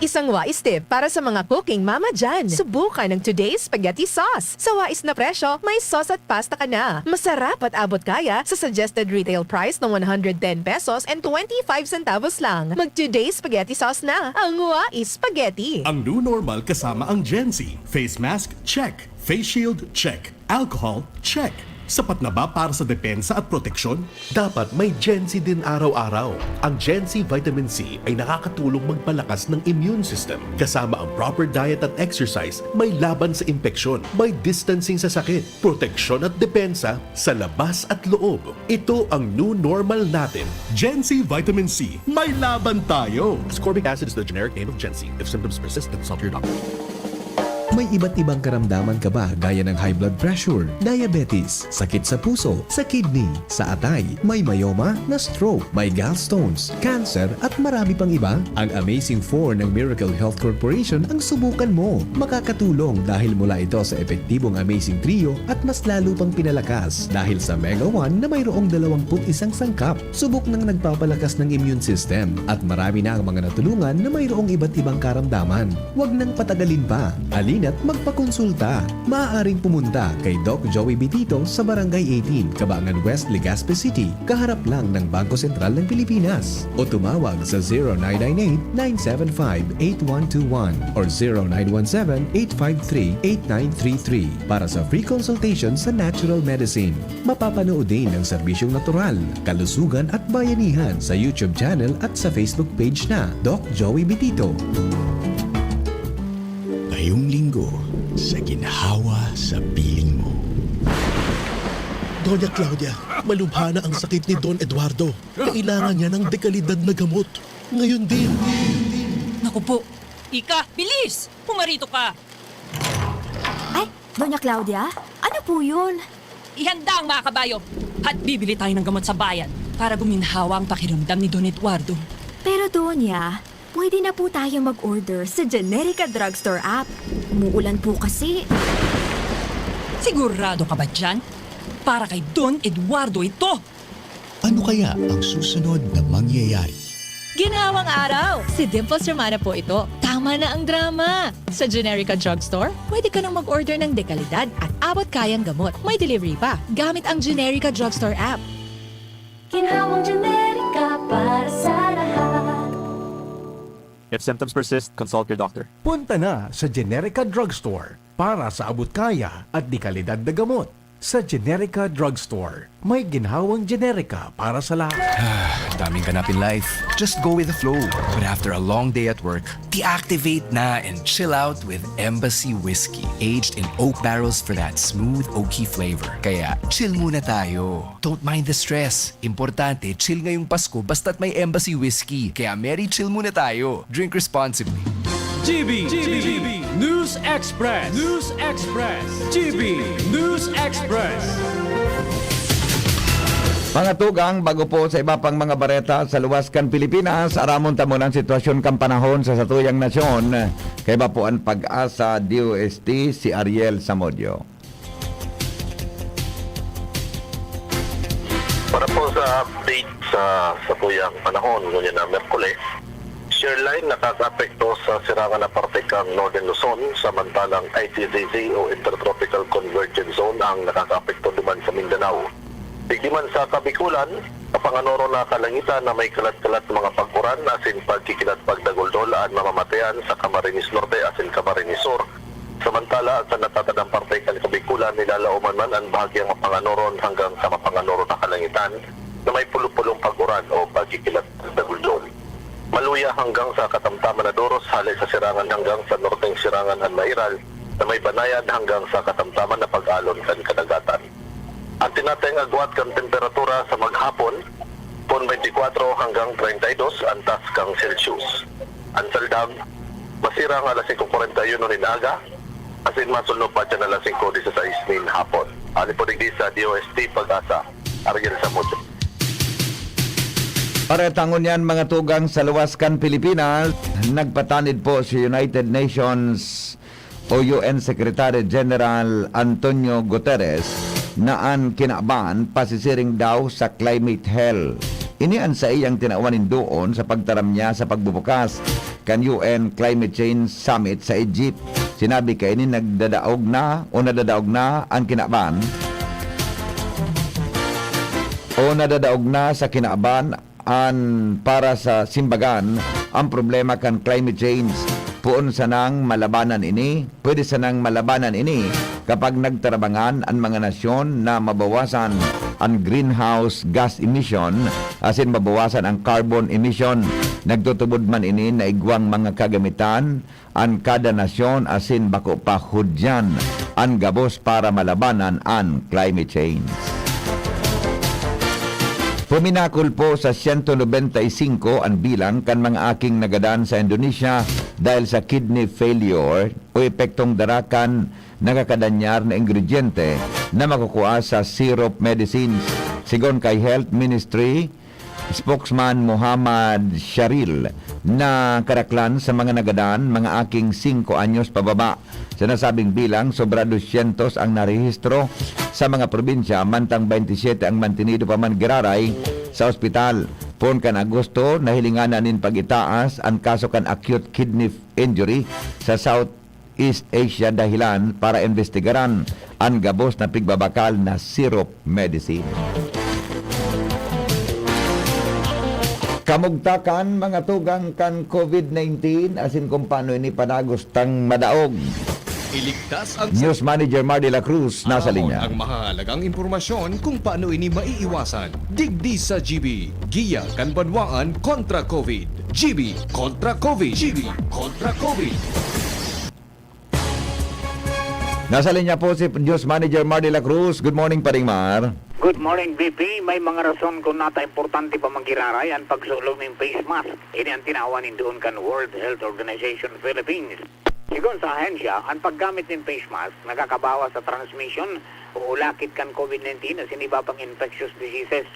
Isang wais tip para sa mga cooking mama dyan. Subukan ng Today's Spaghetti Sauce. Sa wais na presyo, may sauce at pasta ka na. Masarap at abot kaya sa suggested retail price ng 110 pesos and 25 centavos lang. Mag Today's Spaghetti Sauce na. Ang wais spaghetti. Ang new normal kasama ang Gen Z. Face mask, check. Face shield, check. Alcohol, check. Sapat na ba para sa depensa at proteksyon? Dapat may Gen-C din araw-araw. Ang Gen-C Vitamin C ay nakakatulong magpalakas ng immune system. Kasama ang proper diet at exercise, may laban sa impeksyon, may distancing sa sakit, proteksyon at depensa sa labas at loob. Ito ang new normal natin. Gen-C Vitamin C. May laban tayo! Ascorbic acid is the generic name of Gen-C. If symptoms persist, consult your doctor. May iba't ibang karamdaman ka ba gaya ng high blood pressure, diabetes, sakit sa puso, sa kidney, sa atay, may myoma, na stroke, may gallstones, cancer at marami pang iba? Ang Amazing 4 ng Miracle Health Corporation ang subukan mo. Makakatulong dahil mula ito sa epektibong Amazing Trio at mas lalo pang pinalakas dahil sa Mega 1 na mayroong 21 sangkap. Subok ng nagpapalakas ng immune system at marami na ang mga natulungan na mayroong iba't ibang karamdaman. Huwag nang patagalin pa. At magpakonsulta. Maaaring pumunta kay Doc Joey Bitito sa Barangay 18, Cabangan West, Legazpi City, kaharap lang ng Bangko Sentral ng Pilipinas. O tumawag sa 0998-975-8121 or 0917-853-8933 para sa free consultation sa natural medicine. Mapapanood din ang serbisyong natural, kalusugan at bayanihan sa YouTube channel at sa Facebook page na Doc Joey Bitito. Ngayong linggo, sa ginhawa sa piling mo. Doña Claudia, malubha na ang sakit ni Don Eduardo. Kailangan niya ng dekalidad na gamot. Ngayon din. Naku po. Ika, bilis! Pumarito ka! Ay, Doña Claudia, ano po yun? Ihanda ang mga kabayo at bibili tayo ng gamot sa bayan para guminhawa ang pakiramdam ni Don Eduardo. Pero Doña, pwede na po tayo mag-order sa Generica Drugstore app. Umuulan po kasi. Sigurado ka ba dyan? Para kay Don Eduardo ito! Ano kaya ang susunod na mangyayari? Ginhawang araw! Si Dimples Romana po ito. Tama na ang drama! Sa Generica Drugstore, pwede ka nang mag-order ng dekalidad at abot kayang gamot. May delivery pa gamit ang Generica Drugstore app. Ginhawang Generica para sa lahat. If symptoms persist, consult your doctor. Punta na sa Generica Drugstore para sa abot kaya at di kalidad na gamot. Sa Generica Drugstore, may ginhawang Generica para sa lahat. Daming ganapin life. Just go with the flow. But after a long day at work, deactivate na and chill out with Embassy Whiskey. Aged in oak barrels for that smooth, oaky flavor. Kaya, chill muna tayo. Don't mind the stress. Importante, chill ngayong Pasko basta't may Embassy Whiskey. Kaya merry chill muna tayo. Drink responsibly. GB News Express. News Express. GB News Express. Mga tugang, bago po sa iba pang mga bareta sa luwaskan Pilipinas, aramon tamo ng sitwasyon kang panahon sa satuyang nasyon. Kaya ba po ang pag-asa DOST si Ariel Samodio. Para po sa update sa satuyang panahon, ngunyan na Merkules, shear line nakaka-apekto sa sirangan na parte kang Northern Luzon, samantalang ITZZ o Intertropical Convergence Zone ang nakaka-apekto naman sa Mindanao. Bigdiman sa Kabikulan, kapanganoro na kalangitan na may kalat-kalat mga pagkuran asin pagkikilat pagdagoldol at mamamatayan sa Camarines Norte asin Camarines Sur. Samantala sa natatadang parte kang Kabikulan, nilalauman man ang bahagyang mapanganoron hanggang sa mapanganoro na kalangitan na may pulupulong pagkuran o pagkikilat pagdagoldol. Maluya hanggang sa katamtaman na Doros, halay sa sirangan hanggang sa norteng sirangan ng Mairal, na may banayad hanggang sa katamtaman na pag-alon kan kadagatan. Ang tinatayang agwat kang temperatura sa maghapon, 24 hanggang 32 antas kang Celsius. Ang saldam, masirang alas 5:41 rin aga, asin masulno pa dyan alas 5:16 min hapon. Ali po digdi sa DOST Pag-asa, Ariel Samodio. Paretangon yan mga tugang sa luwaskan Pilipinas, nagpatanid po si United Nations o UN Secretary General Antonio Guterres na ang kinaban pasisiring daw sa climate hell. Inian sa iyang tinawanin doon sa pagtaram niya sa pagbubukas kan UN Climate Change Summit sa Egypt. Sinabi kay ini nadadaog na ang kinaban sa kinaban para sa simbagan ang problema kan climate change Puon sanang malabanan ini, pwede sanang malabanan ini kapag nagtarabangan ang mga nasyon na mabawasan ang greenhouse gas emission, asin mabawasan ang carbon emission. Nagtutubod man ini na igwang mga kagamitan ang kada nasyon asin bako pa hudyan ang gabos para malabanan ang climate change. Puminakol po sa 195 ang bilang kan mga aking nagadan sa Indonesia dahil sa kidney failure o epektong darakan nakakadanyar na ingrediente na makukuha sa syrup medicines. Sigon kay Health Ministry spokesman Muhammad Sharil na karaklan sa mga nagadan mga aking 5 anyos pababa. Sa nasabing bilang, sobra 200 ang narehistro sa mga probinsya, mantang 27 ang mantinido pa man giraray sa ospital. Pon kan Agosto, nahilingan na nin pag-itaas ang kaso kan acute kidney injury sa Southeast Asia dahilan para investigaran ang gabos na pigbabakal na syrup medicine. Kamugtakan mga tugang kan COVID-19 asin kung paano ini panagos tang madaog. Iligtas ang News Manager Mar de la Cruz nasa linya. ang mahalagang impormasyon kung paano ini maiiwasan. Digdi sa GB, Giya Kanbanwaan kontra COVID. GB kontra COVID. GB kontra COVID. Nasa linya po si News Manager Mar de la Cruz. Good morning, Paring Mar. Good morning, BP. May mga rason kung nata importante pa manggiraray ang pagsulong ng face mask. Ini ang tinawanin doon kan World Health Organization Philippines. Sigon sa ahensya, ang paggamit ng face mask nakakabawas sa transmission o ulakit kan COVID-19 at siniba pang infectious diseases.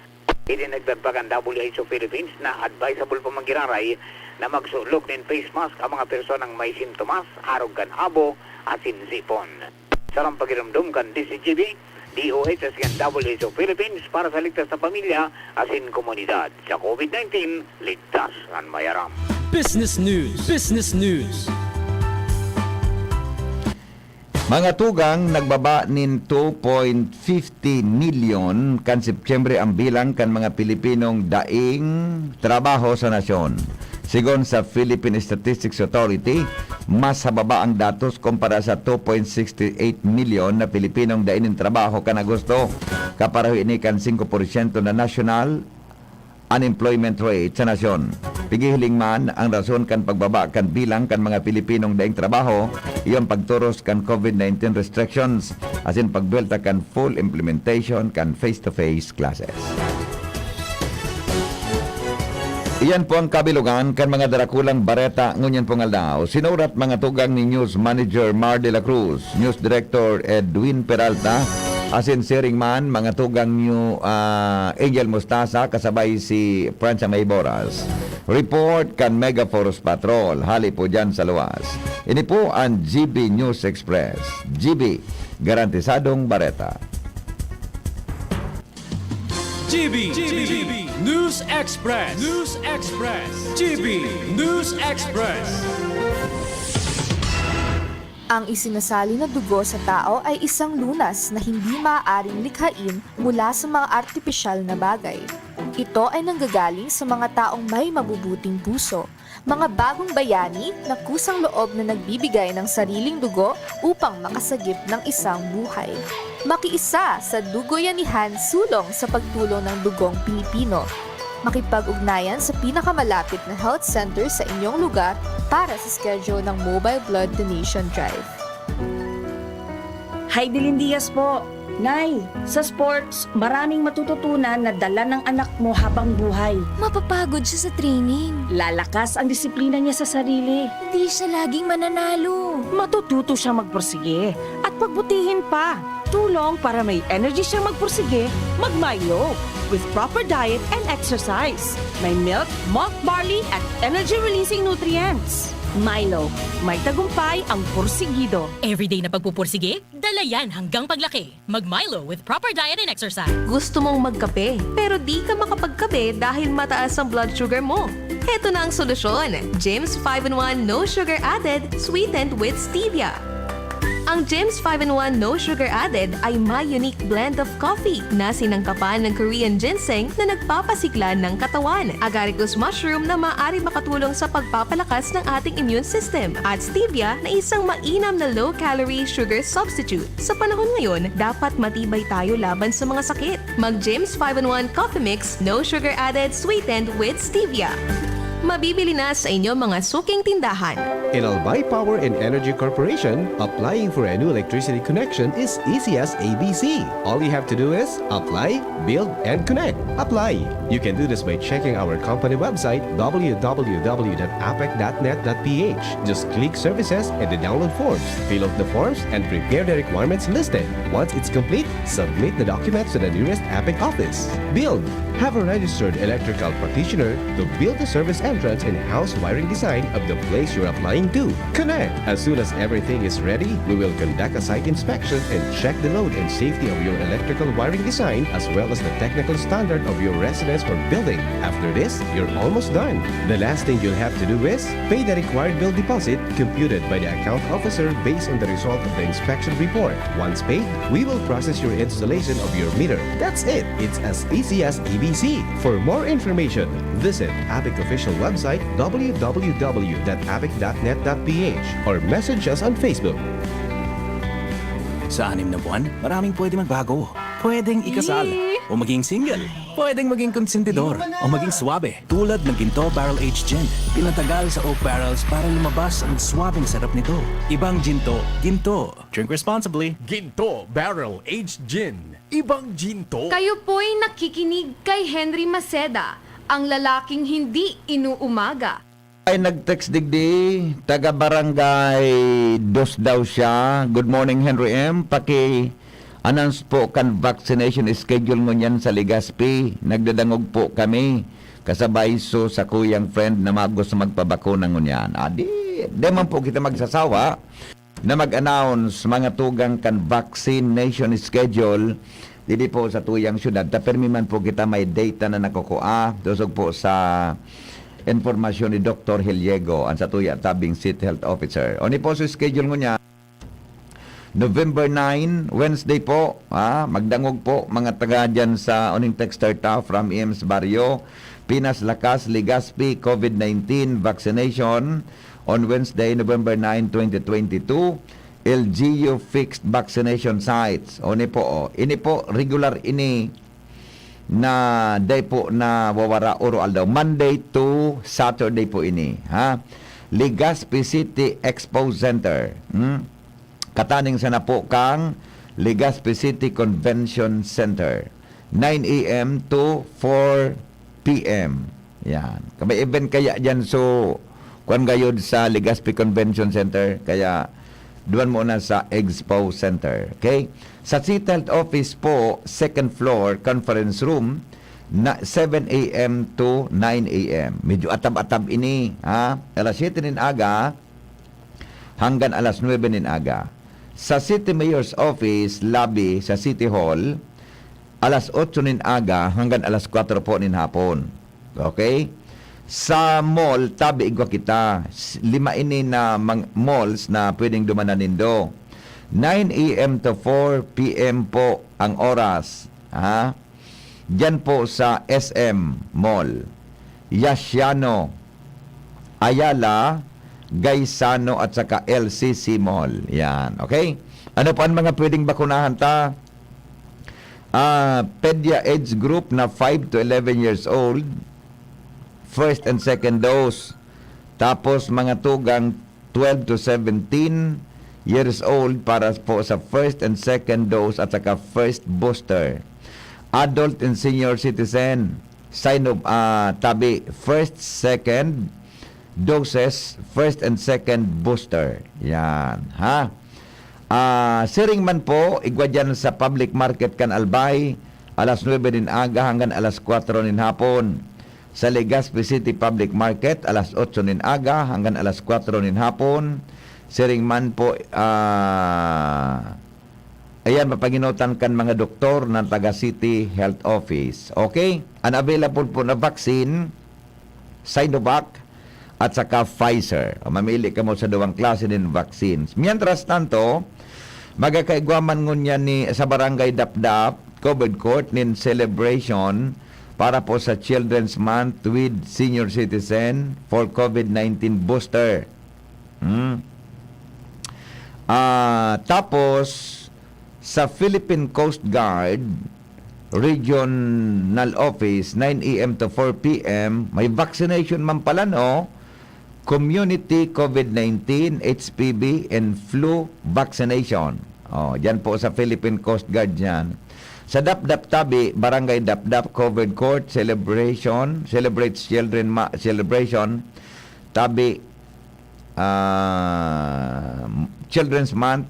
Ini nagdagdag ang WHO Philippines na advisable pa manggiraray na magsulok ng face mask ang mga personang may sintomas, arog kan abo at sinsipon. Sarang pagiramdom kan DCGB, DOH at WHO Philippines para sa ligtas sa pamilya asin komunidad. Sa COVID-19, ligtas ang mayaram. Business News. Business News. Mga tugang nagbaba nin 2.50 million kan Setyembre ang bilang kan mga Pilipinong daing trabaho sa nasyon. Sigon sa Philippine Statistics Authority, mas hababa ang datos kumpara sa 2.68 million na Pilipinong dainin trabaho kan Agosto. Kaparaho ini kan 5% na national unemployment rate sa nasyon. Pigihiling man ang rason kan pagbaba kan bilang kan mga Pilipinong daing trabaho, iyong pagturos kan COVID-19 restrictions, asin pagbuelta kan full implementation kan face-to-face classes. Iyan po ang kabilugan kan mga darakulang bareta ngunyan pong aldaw. Sinurat mga tugang ni News Manager Mar de la Cruz, News Director Edwin Peralta, asin sharing man mga tugang niyo Angel Mustasa kasabay si Francia Mayboras. Report kan Mega Force Patrol, hali po dyan sa luwas. Ini po ang GB News Express. GB, garantisadong bareta. GB News Express. News Express. GB News Express. Ang isinasali na dugo sa tao ay isang lunas na hindi maaaring likhain mula sa mga artipisyal na bagay. Ito ay nanggagaling sa mga taong may mabubuting puso, mga bagong bayani na kusang loob na nagbibigay ng sariling dugo upang makasagip ng isang buhay. Makiisa sa Dugoyanihan sulong sa pagtulong ng dugong Pilipino. Makipag-ugnayan sa pinakamalapit na health center sa inyong lugar para sa schedule ng Mobile Blood Donation Drive. Heidelin Diaz po. Nay, sa sports, maraming matututunan na dala ng anak mo habang buhay. Mapapagod siya sa training. Lalakas ang disiplina niya sa sarili. Hindi siya laging mananalo. Matututo siyang magpursige at pagbutihin pa. Tulong para may energy siyang magpursige, mag-Milo. With proper diet and exercise. May milk, malt barley at energy-releasing nutrients. Milo, may tagumpay ang pursigido. Everyday na pagpupursige, dala yan hanggang paglaki. Mag-Milo with proper diet and exercise. Gusto mong magkape, pero di ka makapagkape dahil mataas ang blood sugar mo. Heto na ang solusyon. James 5-in-1 No Sugar Added, sweetened with stevia. Ang Jim's 5-in-1 No Sugar Added ay may unique blend of coffee na sinangkapan ng Korean ginseng na nagpapasigla ng katawan, agaricus mushroom na maaari makatulong sa pagpapalakas ng ating immune system, at stevia na isang mainam na low-calorie sugar substitute. Sa panahon ngayon, dapat matibay tayo laban sa mga sakit. Mag Jim's 5-in-1 Coffee Mix No Sugar Added Sweetened with Stevia. Mabibili na sa inyong mga suking tindahan. In Albay Power and Energy Corporation, applying for a new electricity connection is easy as ABC. All you have to do is apply, build, and connect. Apply. You can do this by checking our company website www.apec.net.ph. Just click Services and the download forms. Fill out the forms and prepare the requirements listed. Once it's complete, submit the documents to the nearest APEC office. Build. Have a registered electrical practitioner to build the service entrance and house wiring design of the place you're applying to. Connect. As soon as everything is ready, we will conduct a site inspection and check the load and safety of your electrical wiring design as well as the technical standard of your residence or building. After this, you're almost done. The last thing you'll have to do is pay the required bill deposit computed by the account officer based on the result of the inspection report. Once paid, we will process your installation of your meter. That's it. It's as easy as ABC. For more information, visit APEC official website www.apec.net.ph or message us on Facebook. Sa 6 na buwan, maraming pwede magbago. Pwedeng ikasal, o maging single. Pwedeng maging konsentidor, o maging swabe. Tulad ng Ginto Barrel Aged Gin. Pinatagal sa oak barrels para lumabas ang swabing sarap nito. Ibang ginto, ginto. Drink responsibly. Ginto Barrel Aged Gin. Ibang ginto. Kayo po'y nakikinig kay Henry Maceda, ang lalaking hindi inuumaga. Ay nag-text digdi, taga barangay dos daw siya. Good morning Henry M. Announce po kan vaccination schedule ngunyan sa Legazpi. Nagdadangog po kami. Kasabay so sa kuyang friend na magos magpabakuna ngunyan. Di man po kita magsasawa na mag-announce mga tugang kan vaccination schedule dili po sa tuyang syudad. Tapermi man po kita may data na nakukuha. Tusog po sa informasyon ni Dr. Hiliego ang sa tuya tabing City Health Officer. O ni po sa schedule niya November 9, Wednesday po, magdangog po mga taga dyan sa uning texter ta from EMS Barrio, Pinas Lakas, Legazpi, COVID-19 vaccination on Wednesday, November 9, 2022. LGU fixed vaccination sites. O ni po, ini po regular ini na day po na wawara oro aldaw Monday to Saturday po ini Legazpi City Expo Center kataning sa na po kang Legazpi City Convention Center 9 a.m. to 4 p.m. yan kabay event kaya dyan so kuan gayod sa Legazpi Convention Center kaya duwan mo na sa Expo Center. Okay? Sa City Health Office po, second floor, conference room, na 7 a.m. to 9 a.m. Medyo atab-atab ini. Alas 7 nin aga, hanggang alas 9 nin aga. Sa City Mayor's Office, lobby, sa City Hall, alas 8 nin aga, hanggang alas 4 po nin hapon. Okay? Sa mall, tabi igwa kita. 5 ini na malls na pwedeng dumanan nindo. 9 a.m. to 4 p.m. po ang oras. Diyan po sa SM Mall, Yasiano, Ayala, Gaisano at saka LCC Mall. Yan, okay? Ano pa ang mga pwedeng bakunahan ta? Pedia Age Group na 5 to 11 years old, first and second dose. Tapos mga tugang 12 to 17 years old para po sa first and second dose at saka first booster. Adult and senior citizen, sign of tabi, first, second doses, first and second booster. Yan, siring man po, igwa dyan sa public market kan Albay, alas 9 din aga hanggang alas 4 nin hapon. Sa Legazpi City Public Market, alas 8 nin aga hanggang alas 4 nin hapon. Siring man po, ayan, mapaginotan kan mga doktor ng taga City Health Office. Okay? Unavailable po na vaccine, Sinovac, at saka Pfizer. O, mamili ka mo sa duwang klase ng vaccines. Mientras tanto, magakaigwaman ngunya ni sa Barangay Dapdap, COVID Court, nin celebration para po sa Children's Month with senior citizen for COVID-19 booster. Tapos, sa Philippine Coast Guard, Regional Office, 9 a.m. to 4 p.m., may vaccination man pala, no? Community COVID-19, HPV, and flu vaccination. Yan po sa Philippine Coast Guard yan. Sa Dapdap Tabi, Barangay Dapdap, COVID Court, celebrates celebration, Tabi, Children's Month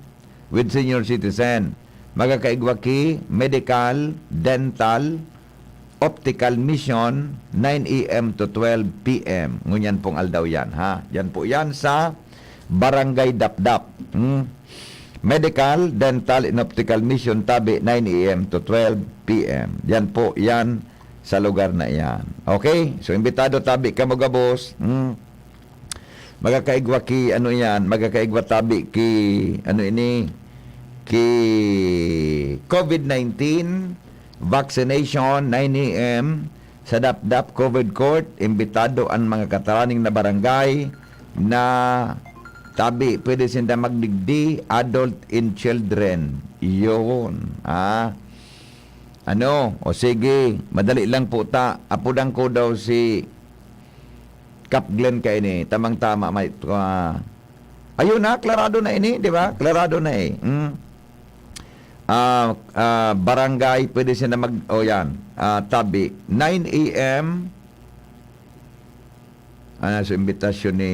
with senior citizen. Magakaigwaki, medical, dental, optical mission, 9 a.m. to 12 p.m. Ngunyan pong aldaw yan, ha? Yan po yan sa Barangay Dapdap. Medical, dental, and optical mission, Tabi, 9 a.m. to 12 p.m. Yan po, yan sa lugar na yan. Okay? So, imbitado Tabi ka mga boss. Magakaigwa ki, ano yan, magakaigwa Tabi ki, ano ini, ki COVID-19 vaccination 9 a.m. sa Dapdap COVID Court. Imbitado ang mga kataraning na barangay na Tabi, pwede sinda magdigdi, adult and children. Yun. O sige, madali lang po ta. Apudang ko daw si Cap Glenn kayo ni. Tamang-tama. Ayun na, klarado na ini, di ba? Klarado na eh. Barangay, pwede siya na Tabi, 9 a.m. So, imbitasyon ni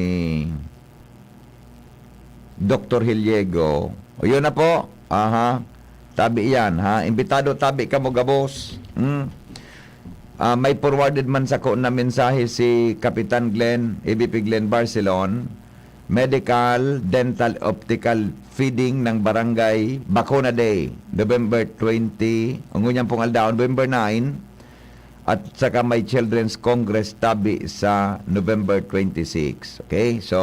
Dr. Hiliego. Yun na po. Tabi yan, ha? Imbitado Tabi ka mo, gabos. May forwarded man sa ko na mensahe si Kapitan Glenn, ABP Glenn Barcelon, medical, dental, optical feeding ng barangay Bacona Day, November 20, ngunyan pong aldaon, November 9, at saka may Children's Congress Tabi sa November 26. Okay? So,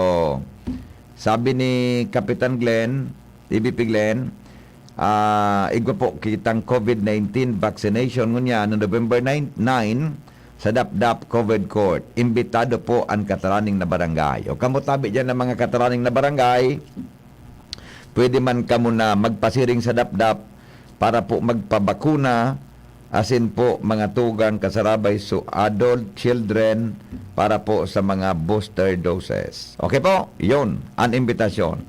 sabi ni Kapitan Glenn, ABP Glenn, igwa po kitang COVID-19 vaccination ngunya no November 9 sa Dapdap COVID Court. Imbitado po ang kataraning na barangay. O kamo Tabi dyan ng mga kataraning na barangay, pwede man kamo na magpasiring sa Dapdap para po magpabakuna, asin po mga tugang kasarabay so adult, children, para po sa mga booster doses. Okay po? Yun, ang imbitasyon.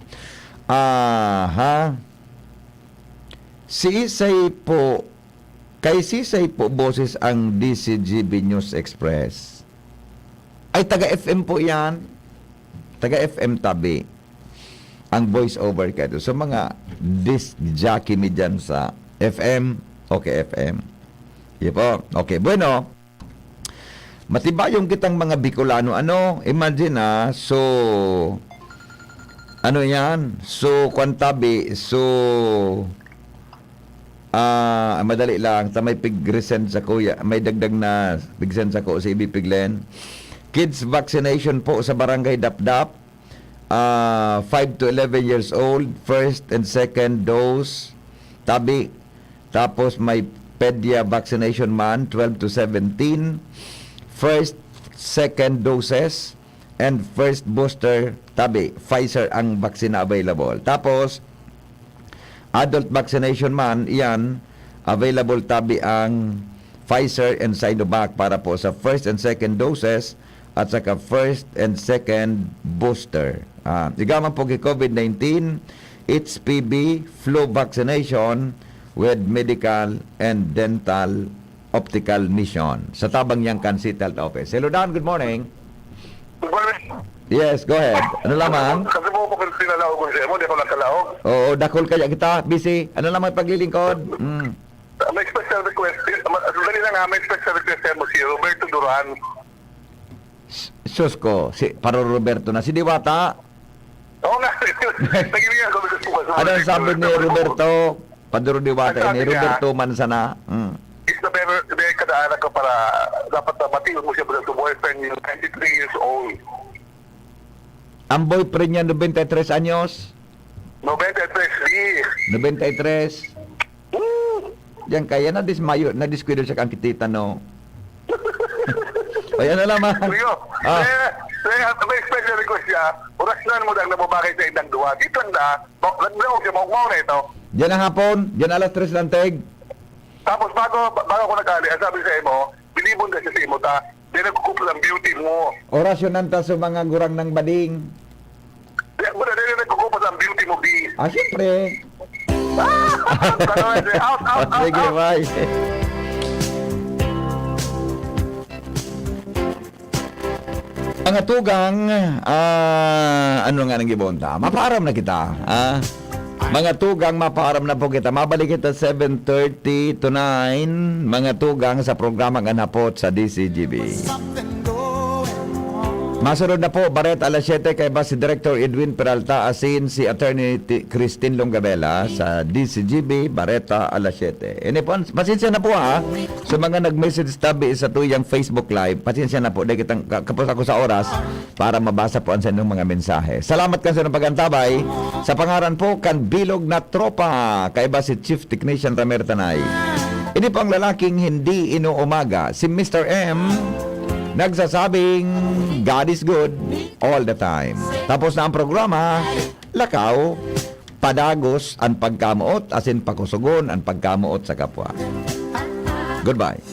Si Isay po, kay Sisay po boses ang DCGB News Express. Ay, taga-FM po yan. Taga-FM Tabi. Ang voice over kayo. So, mga disc jockey mi dyan sa FM. Okay, FM. Yan po. Okay, bueno. Matibayong kitang mga Bicolano. Imagine so, yan? So, Tabi, so, madali lang. May pig-resend sa kuya. May dagdag na pig-send sa ko si ABP Glenn. Kids vaccination po sa Barangay Dapdap. 5 to 11 years old. First and second dose. Tabi. Tapos may pedia vaccination man. 12 to 17. First, second doses. And first booster. Tabi. Pfizer ang vaccine available. Tapos, adult vaccination man, iyan, available Tabi ang Pfizer and Sinovac para po sa first and second doses at saka first and second booster. Igaman po kay COVID-19, HPV, flu vaccination with medical and dental optical mission sa tabang yang Kansital Office. Hello Dan, good morning. Good morning. Yes, go ahead. Ano lamang? Kasi mo ko pinalaog ko siya mo, di ko nakalaog. Oo, dakol kaya kita, busy. Ano lamang paglilingkod? May special request. Dali lang may special request mo si Roberto Duran. Sus ko, Paro Roberto na. Si Diwata? Oo nga. Nagilingan ko sa ano sabi ni Roberto? Paduro Diwata ni Roberto Mansana. Is na very kadaanan ko para dapat matiwan mo siya sa boyfriend yung 93 years old. Ang boyfriend niya, 93 anyos. 93B. 93. Yan, kaya na-disquido siya kang kitita, no? Ayan na lamang. Rio, may special request siya. Orasnan mo dang nababakay sa idang duwa. Dito lang na, nagdaog siya, maugmaw na ito. Diyan ang hapon, diyan alas 3 ng teg. Tapos bago ko nakali, ang sabi sa imo, bilibon ka siya sa imo ta, di nagkukupla ang beauty mo. Orasyon nanta sa mga gurang ng bading. Di nagkukupla ang beauty mo, B. Siyempre. Out. Sige, bye. Ang atugang, ano nga nang gibonta? Maparam na kita. Mga tugang, maparam na po kita. Mabalik kita 7:30 to 9. Mga tugang sa programang Anapot sa DCGB. Masunod na po, Baret alas 7 kay ba si Director Edwin Peralta asin si Attorney Christine Longabella sa DCGB, Bareta alas 7. Pasensya na po sa mga nag-message tabi sa tuyang Facebook Live. Pasensya na po, dahil kitang kapos ako sa oras para mabasa po ang sa inyong mga mensahe. Salamat kasi ng pagantabay. Sa pangaran po, kan bilog na tropa kay ba si Chief Technician Ramer Tanay. Ini po ang lalaking hindi inuumaga, si Mr. M. Nagsasabing God is good all the time. Tapos na ang programa, lakaw, padagos ang pagkamuot, asin pakusugon ang pagkamuot sa kapwa. Goodbye.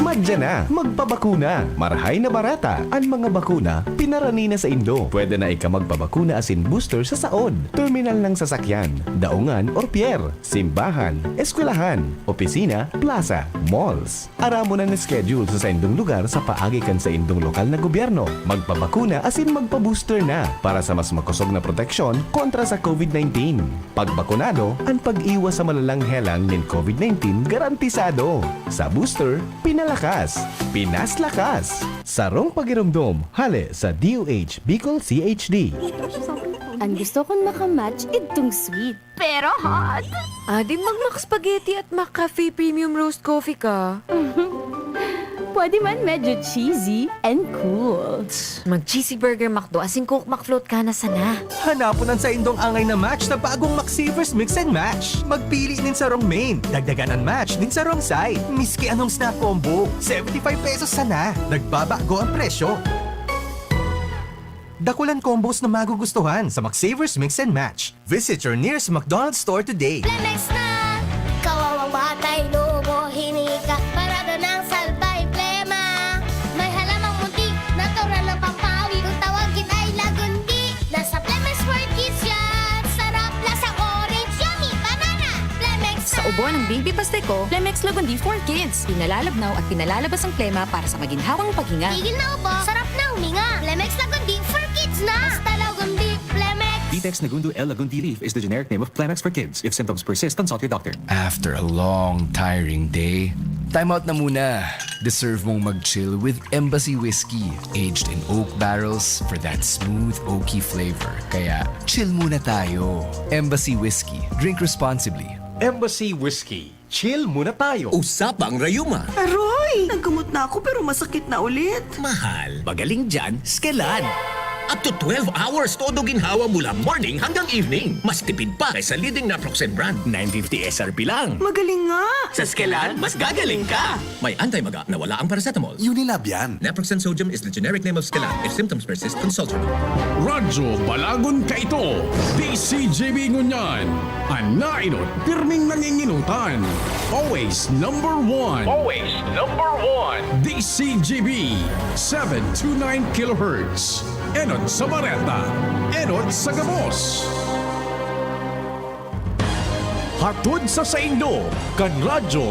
Magdyan na, magpabakuna. Marahay na barata. Ang mga bakuna, pinarani na sa Indo. Pwede na ika magpabakuna asin booster sa saod, terminal ng sasakyan, daungan or pier, simbahan, eskwelahan, opisina, plaza, malls. Aramo na schedule sa indong lugar sa paagi kan sa indong lokal na gobyerno. Magpabakuna asin magpabooster na para sa mas makusog na proteksyon kontra sa COVID-19. Pagbakunado, ang pag-iwas sa malalang helang ng COVID-19 garantisado. Sa booster, pinalakas, pinaslakas. Sarong pagiramdom, hale sa DOH Bicol CHD. Ang gusto kong makamatch itong sweet, pero hot. Di mag-Mac Spaghetti at Mac Cafe Premium Roast Coffee ka. Pwede man medyo cheesy and cool. Mag-cheesy burger McDo asin Coke McFloat ka na sana. Hanapon ang sa indong angay na match na bagong McSavers Mix and Match. Magpili din sa wrong main, dagdagan ang match din sa wrong side. Miski anong snack combo, 75 pesos sana. Nagbabago ang presyo. Dakulan combos na magugustuhan sa McSavers Mix and Match. Visit your nearest McDonald's store today. Lemex na! Kawawang batay, lumo, hinika, parada ng salbay, plema. May halamang munti, natural na pampawi. Kung tawagin ay lagundi, nasa Plemex for Kids yan. Sarap, lasang orange, yummy, banana. Plemex na! Sa ubo ng baby pasteko, Plemex Lagundi for Kids. Pinalalabnaw at pinalalabas ang plema para sa maginhawang paghinga. Tigil na ubo, sarap na huminga. Plemex Lagundi for Kids na! Basta Lagundi, Plemex. Vitex Nagundu L. Lagundi Leaf is the generic name of Plemex for Kids. If symptoms persist, consult your doctor. After a long, tiring day, time out na muna. Deserve mong mag-chill with Embassy Whiskey, aged in oak barrels for that smooth, oaky flavor. Kaya, chill muna tayo. Embassy Whiskey. Drink responsibly. Embassy Whiskey. Chill muna tayo. Usapang rayuma. Aroy! Naggamot na ako pero masakit na ulit. Mahal. Magaling dyan, Skelan. Up to 12 hours todo ginhawa mula morning hanggang evening. Mas tipid pa kaysa leading naproxen brand. 950 SRP lang. Magaling nga! Sa Skelan, mas gagaling ka. May anti-maga na wala ang paracetamol. Unilab yan. Naproxen sodium is the generic name of Skelan. If symptoms persist, consult your doctor. Radyo Balagon Kaito. DCJB Ngunyan. Anainot, pirming nanginginutan. Always number one. Always number one. DCJB 729 kHz. Enot sa Bareta. Enot sa Gabos. Hatod sa Saindo. Kan Radyo